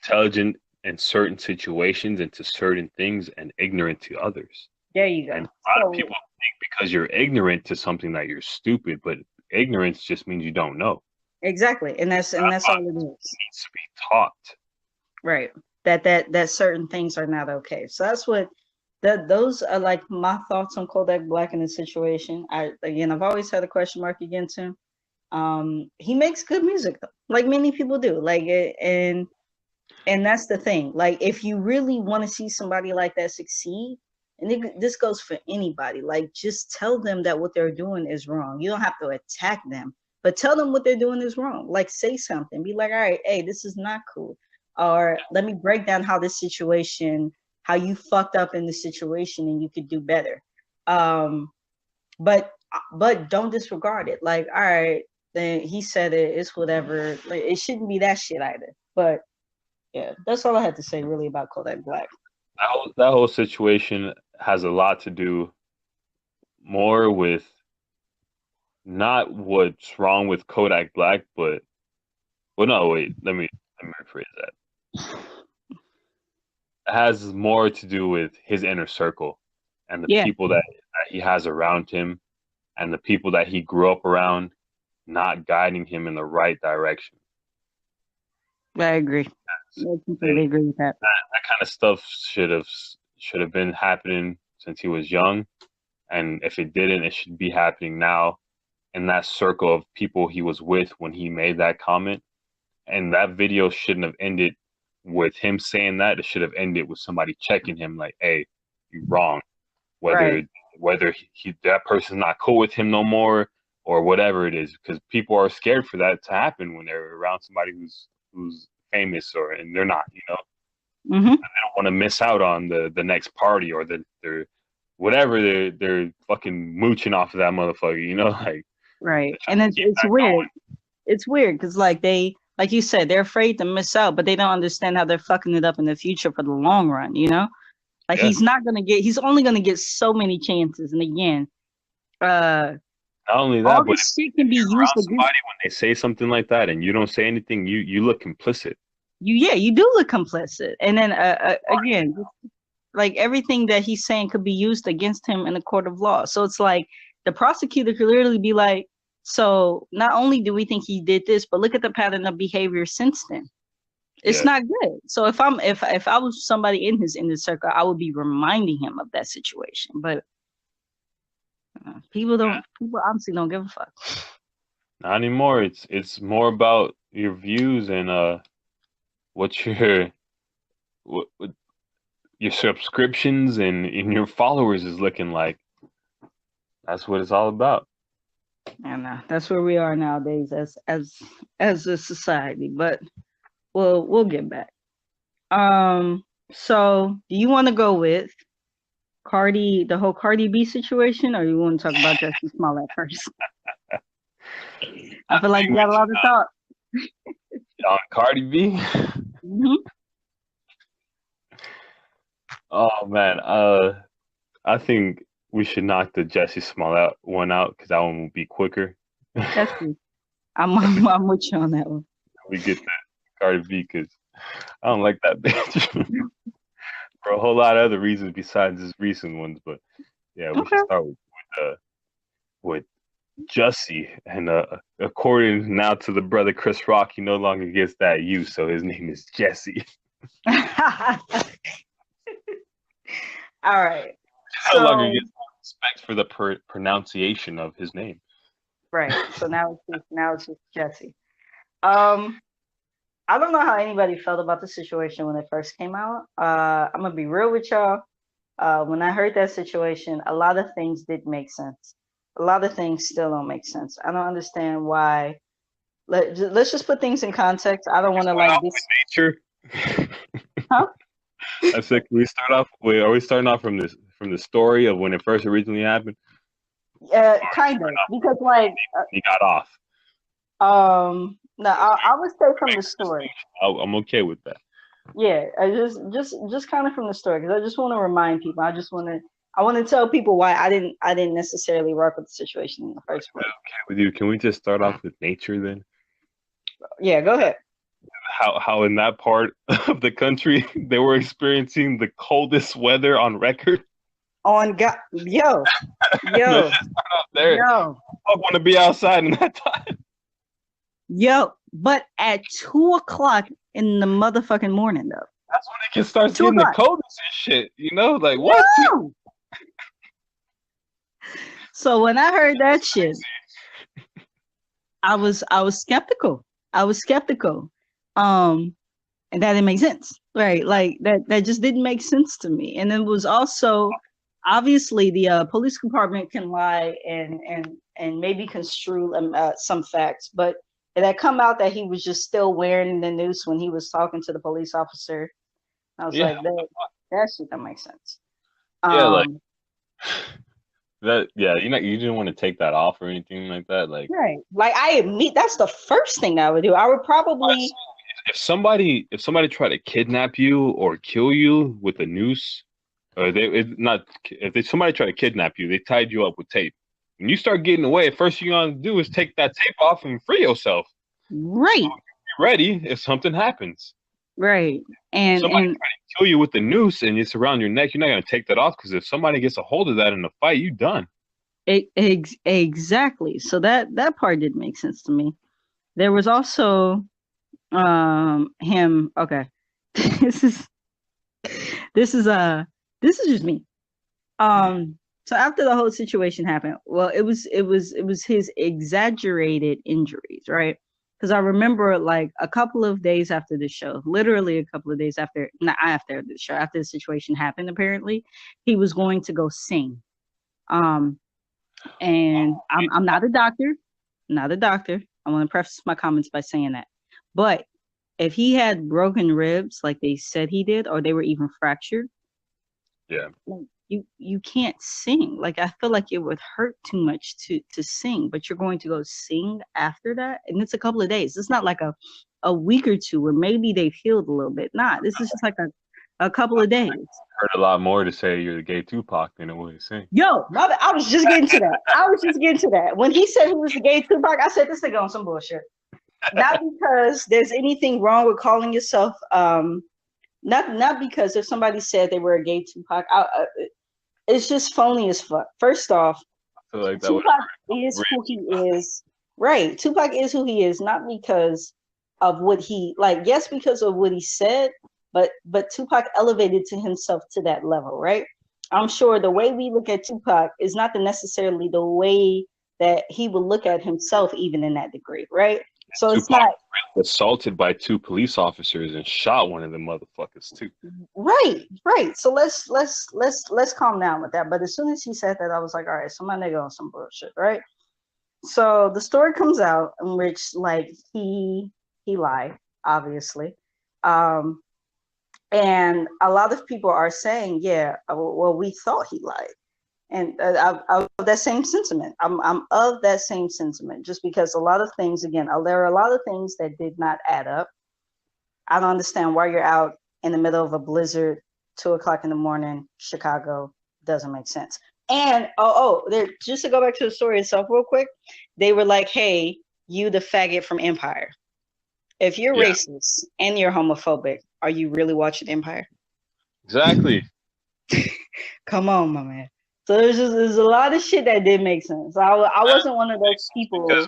intelligent in certain situations and to certain things, and ignorant to others. there you And go. a lot of So people think because you're ignorant to something that you're stupid, but ignorance just means you don't know. exactly, and That's that's why all it it is. needs to be taught. Right. That certain things are not okay. So that's what that those are like my thoughts on Kodak Black in the situation. I've always had a question mark against him. He makes good music though, like many people do. And that's the thing. Like if you really want to see somebody like that succeed, and this goes for anybody, like just tell them that what they're doing is wrong. You don't have to attack them, but tell them what they're doing is wrong. Like say something. Be like, all right, hey, this is not cool. Or let me break down how you fucked up in the situation and you could do better. Um, but don't disregard it. Like, all right, then he said it, it's whatever. Like, it shouldn't be that shit either. But yeah, that's all I had to say really about Kodak Black. That whole situation has a lot to do more with not what's wrong with Kodak Black, but well, no, wait, let me rephrase that. It has more to do with his inner circle and the Yeah, people that he has around him and the people that he grew up around not guiding him in the right direction. I agree. I They, completely agree with that. that kind of stuff should have been happening since he was young, and if it didn't, it should be happening now in that circle of people he was with when he made that comment. And that video shouldn't have ended with him saying that. It should have ended with somebody checking him, like, "Hey, you're wrong." Right. Whether that person's not cool with him no more or whatever it is, because people are scared for that to happen when they're around somebody who's famous or and they're not. Mm-hmm. They don't want to miss out on the next party or their whatever they're fucking mooching off of that motherfucker. Like Right. they're trying And to keep it's that weird. going. It's weird because like you said, they're afraid to miss out, but they don't understand how they're fucking it up in the future for the long run, you know? Like Yeah. he's only gonna get so many chances. And again, uh Not only all that, but this shit if can be you're used around against somebody when they say something like that and you don't say anything, you look complicit. you. Yeah, you do look complicit. And then again, like everything that he's saying could be used against him in a court of law. So it's like the prosecutor could literally be like, so not only do we think he did this, but look at the pattern of behavior since then. It's Yeah. not good. So if I was somebody in his circle, I would be reminding him of that situation. But people honestly don't give a fuck. Not anymore. It's more about your views and what what your subscriptions and your followers is looking like. That's what it's all about. And that's where we are nowadays as a society. But we'll get back. So do you want to go with the whole Cardi B situation, or you want to talk about Jussie Smollett first? I feel like you got a lot of thought. On Cardi B? Mm-hmm. Oh man, I think we should knock the Jussie Smollett one out because that one will be quicker. That's true. I'm with you on that one. We get that Cardi B because I don't like that bitch for a whole lot of other reasons besides his recent ones. But yeah, we should start with Jussie, and according now to the brother Chris Rock, he no longer gets that use, so his name is Jesse. All right. No longer gets respect for the pronunciation of his name. Right. So now it's just Jesse. I don't know how anybody felt about the situation when it first came out. I'm gonna be real with y'all. When I heard that situation, a lot of things didn't make sense. A lot of things still don't make sense. I don't understand why. Let's just put things in context. I don't want to like this. Nature. Huh? I said, can we start off? Wait, are we starting off from the story of when it first originally happened? Kind of, because like he got off. No, I would say from the story. I'm okay with that. Yeah, I just kind of from the story, because I just want to remind people. I want to tell people why I didn't necessarily work with the situation in the first place. Okay with you. Can we just start off with nature then? Yeah, go ahead. How in that part of the country they were experiencing the coldest weather on record. On God, yo, There. yo. I want to be outside in that time. Yo, but at 2:00 in the motherfucking morning though. That's when it can start getting the coldest and shit. You know, like what? No! So when I heard that shit, I was skeptical. And that didn't make sense, right? Like that just didn't make sense to me. And it was also obviously the police department can lie and maybe construe some facts, but it had come out that he was just still wearing the noose when he was talking to the police officer. I was like, that shit don't make sense. Yeah, like that. Yeah, you didn't want to take that off or anything like that. Like, right? Like I admit, that's the first thing I would do. I would probably. If somebody tried to kidnap you or kill you with a noose, or somebody tried to kidnap you, they tied you up with tape. When you start getting away, the first thing you're gonna do is take that tape off and free yourself. Right. So be ready if something happens. Right. And somebody trying to kill you with the noose and it's around your neck, you're not gonna take that off, because if somebody gets a hold of that in a fight, you done. Exactly. So that part didn't make sense to me. There was also him. Okay. this is just me. So after the whole situation happened, well, it was his exaggerated injuries, right? Because I remember like a couple of days after the show, literally a couple of days after, not after the show, after the situation happened, apparently, he was going to go sing. And I'm not a doctor, I want to preface my comments by saying that. But if he had broken ribs like they said he did, or they were even fractured, yeah, you can't sing. Like I feel like it would hurt too much to sing, but you're going to go sing after that, and it's a couple of days. It's not like a week or two where maybe they've healed a little bit. Nah, this is just like a couple of days. I heard a lot more to say you're the gay Tupac than it was to sing. Yo, I was just getting to that. When he said he was the gay Tupac, I said this nigga on some bullshit. Not because there's anything wrong with calling yourself Not because if somebody said they were a gay Tupac, it's just phony as fuck. First off, I feel like that would Tupac have is hurt who he is. Right. Tupac is who he is, not because of what he like, yes, because of what he said, but Tupac elevated to himself to that level, right? I'm sure the way we look at Tupac is not necessarily the way that he would look at himself, even in that degree, right? So it's Tupac not was assaulted by two police officers and shot one of the motherfuckers too. right, right. So let's calm down with that. But as soon as he said that, I was like, all right, so my nigga on some bullshit, right? So the story comes out in which like he lied, obviously. Um, and a lot of people are saying, yeah, well, we thought he lied. And I'm of that same sentiment. I'm of that same sentiment, just because a lot of things, again, there are a lot of things that did not add up. I don't understand why you're out in the middle of a blizzard, 2 o'clock in the morning, Chicago. Doesn't make sense. And there, just to go back to the story itself real quick, they were like, "Hey, you the faggot from Empire. If you're Yeah, racist and you're homophobic, are you really watching Empire? exactly. Come on, my man." So there's a lot of shit that didn't make sense. I wasn't one of those Because people.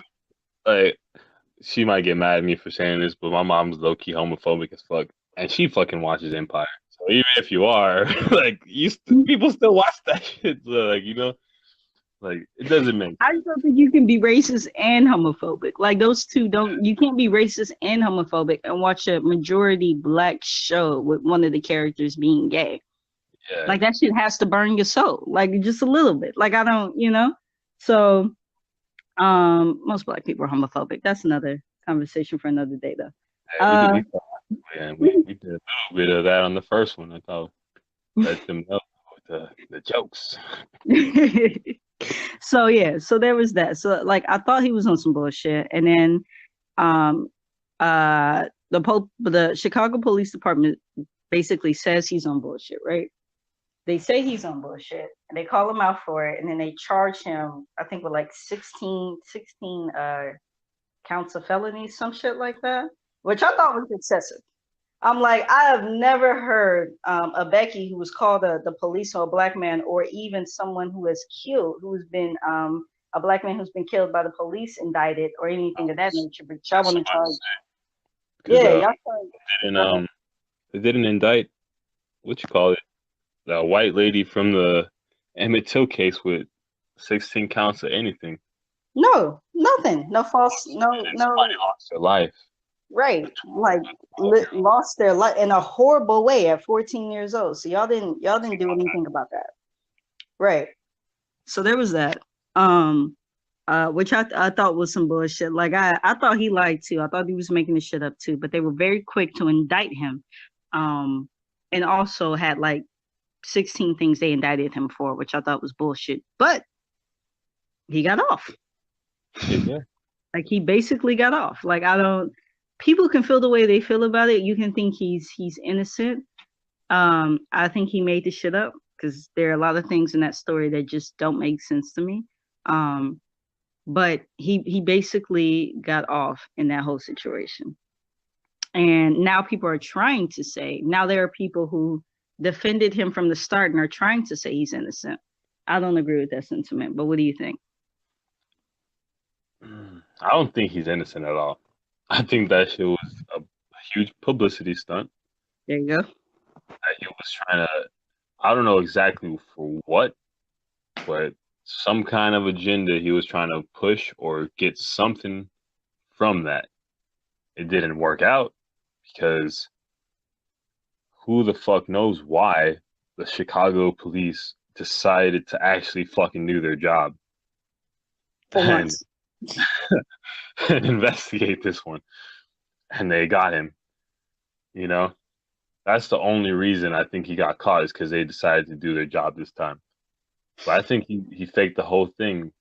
like she might get mad at me for saying this, but my mom's low key homophobic as fuck, and she fucking watches Empire. So even if you are like people still watch that shit. So, like like it doesn't make I just don't think you can be racist and homophobic. Like those two don't. You can't be racist and homophobic and watch a majority black show with one of the characters being gay. yeah. Like that shit has to burn your soul. Like just a little bit. Like I don't, So most black people are homophobic. That's another conversation for another day, though. Yeah, Uh, we did a little bit of that on the first one. I thought let them know with the jokes. so yeah, so there was that. So like I thought he was on some bullshit, and then um the Chicago Police Department basically says he's on bullshit, right? They say he's on bullshit, and they call him out for it, and then they charge him, I think, with like 16 counts of felonies, some shit like that, which I thought was excessive. I'm like, I have never heard a Becky who was called the police or a black man, or even someone who has killed, who has been a black man who's been killed by the police indicted or anything of that nature. But y'all want to charge, Because yeah, y'all charge. didn't Go ahead. they didn't indict what you call it the white lady from the Emmett Till case with 16 counts of anything. No, nothing, no false, no, Somebody no, lost their life. right, like lost their life in a horrible way at 14 years old. So y'all didn't do anything about that, right? So there was that. Um, which I thought was some bullshit. Like I thought he lied too. I thought he was making the shit up too. But they were very quick to indict him, um, and also had like 16 things they indicted him for, which I thought was bullshit. But he got off. Yeah. Like he basically got off. Like I don't. People can feel the way they feel about it. You can think he's innocent. I think he made the shit up because there are a lot of things in that story that just don't make sense to me. Um, but he basically got off in that whole situation. And now people are trying to say, now there are people who defended him from the start and are trying to say he's innocent. I don't agree with that sentiment, but what do you think? I don't think he's innocent at all. I think that shit was a huge publicity stunt. There you go. That he was trying to, I don't know exactly for what, but some kind of agenda he was trying to push or get something from that. It didn't work out because who the fuck knows why the Chicago police decided to actually fucking do their job For and, once. and investigate this one. And they got him, you know? That's the only reason I think he got caught is because they decided to do their job this time. But I think he faked the whole thing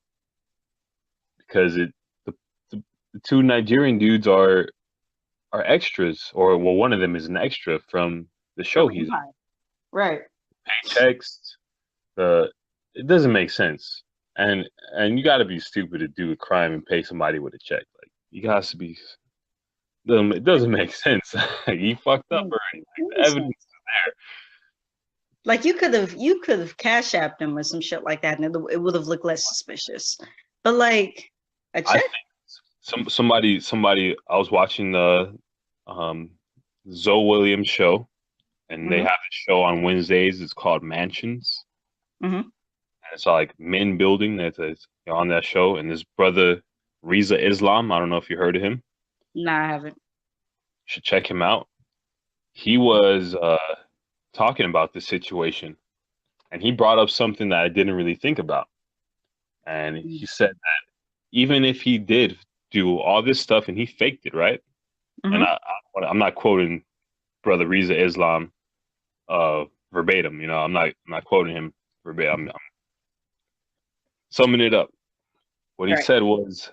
because the two Nigerian dudes are extras, or well, one of them is an extra from the show From he's on. Empire. Right. Paychecks, the it doesn't make sense, and you got to be stupid to do a crime and pay somebody with a check. Like you got to be It doesn't make sense. He fucked up already. Like, the evidence is there. Like you could have cash apped him or some shit like that, and it would have looked less suspicious. But like a I check. think somebody. I was watching the um Zoe Williams show, and they Mm-hmm. have a show on Wednesdays. It's called Mansions, Mm-hmm. and it's like men building. That's on that show, and his brother Riza Islam. I don't know if you heard of him. You Nah, I haven't. should check him out. He was talking about this situation, and he brought up something that I didn't really think about. And he said that even if he did do all this stuff and he faked it, right? And Mm-hmm. I'm not quoting Brother Riza Islam verbatim. I'm not quoting him verbatim. I'm summing it up. What he Right. said was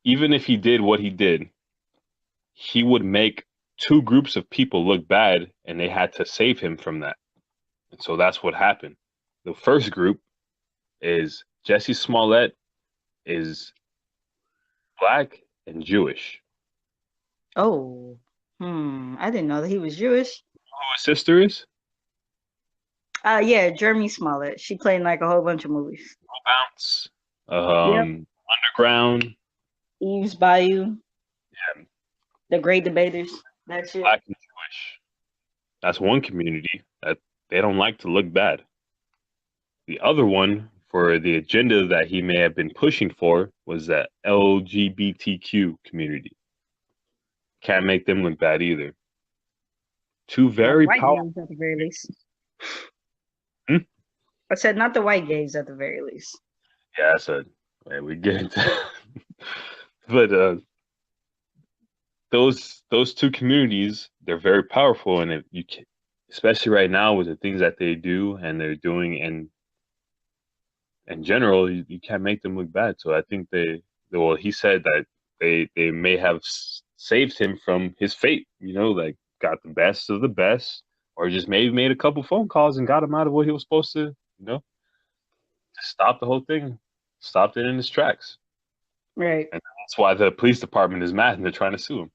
even if he did what he did, he would make two groups of people look bad, and they had to save him from that. And so that's what happened. The first group is Jesse Smollett is black and Jewish. Oh. I didn't know that he was Jewish. Who his sister is? Yeah, Jeremy Smollett. She played in like a whole bunch of movies. Bounce, Yep. Underground, Eve's Bayou, yeah, The Great Debaters. That shit. black and Jewish. That's one community that they don't like to look bad. The other one, for the agenda that he may have been pushing for, was that LGBTQ community. Can't make them look bad either. Two Not the very white powerful. gays at the very least. Hmm? I said not the white gays at the very least. Yeah, I said, man, we get into but those two communities, they're very powerful, and if you can, especially right now with the things that they do and they're doing, and in general, you can't make them look bad. So I think well, he said that they may have saved him from his fate. Like got the best of the best, or just maybe made a couple phone calls and got him out of what he was supposed to. Just stop the whole thing, stopped it in its tracks, Right. and that's why the police department is mad and they're trying to sue him.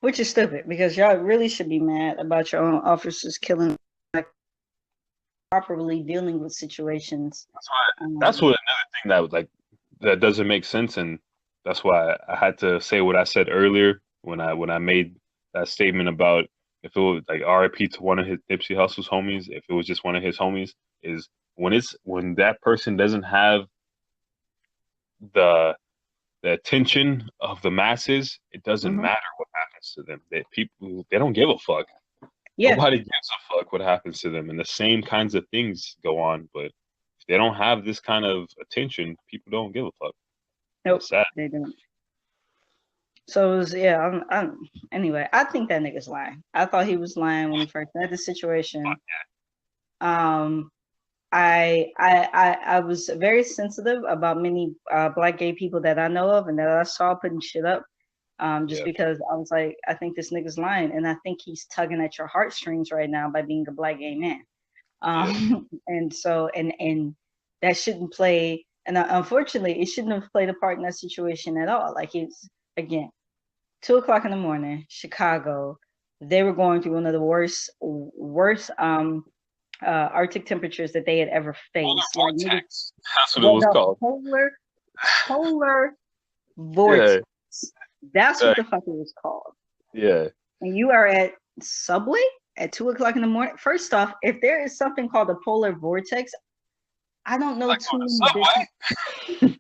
Which is stupid because y'all really should be mad about your own officers killing, like properly dealing with situations. That's why. That's Um, what another thing that that doesn't make sense, and that's why I had to say what I said earlier when I made that statement about if it was like RIP to one of his Nipsey Hussle's homies, if it was just one of his homies, is when that person doesn't have the the attention of the masses, it doesn't mhm. matter what happens to them. They don't give a fuck. Yeah. Nobody gives a fuck what happens to them, and the same kinds of things go on. But if they don't have this kind of attention, people don't give a fuck. And Nope. it's sad. They don't. So it was, yeah. Anyway, I think that nigga's lying. I thought he was lying when he first had the situation. Um, I was very sensitive about many black gay people that I know of and that I saw putting shit up. Just Yeah, because I was like, I think this nigga's lying, and I think he's tugging at your heartstrings right now by being a black gay man. yeah. And so and that shouldn't play, and unfortunately, it shouldn't have played a part in that situation at all. Like it's again 2 o'clock in the morning, Chicago. They were going through one of the worst Arctic temperatures that they had ever Polar faced. Like niggas, vortex. That's what it was the called. polar Yeah, vortex. That's uh, what the fuck it was called. yeah. And you are at Subway at 2 o'clock in the morning. First off, if there is something called a polar vortex, I don't know Like too on the many subway. business.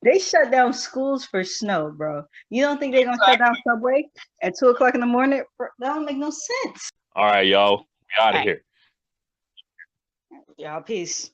They shut down schools for snow, bro. You don't think they're gonna shut down Exactly. Subway at 2 o'clock in the morning? That don't make no sense. All right, y'all. We out All of right, here. y'all, peace.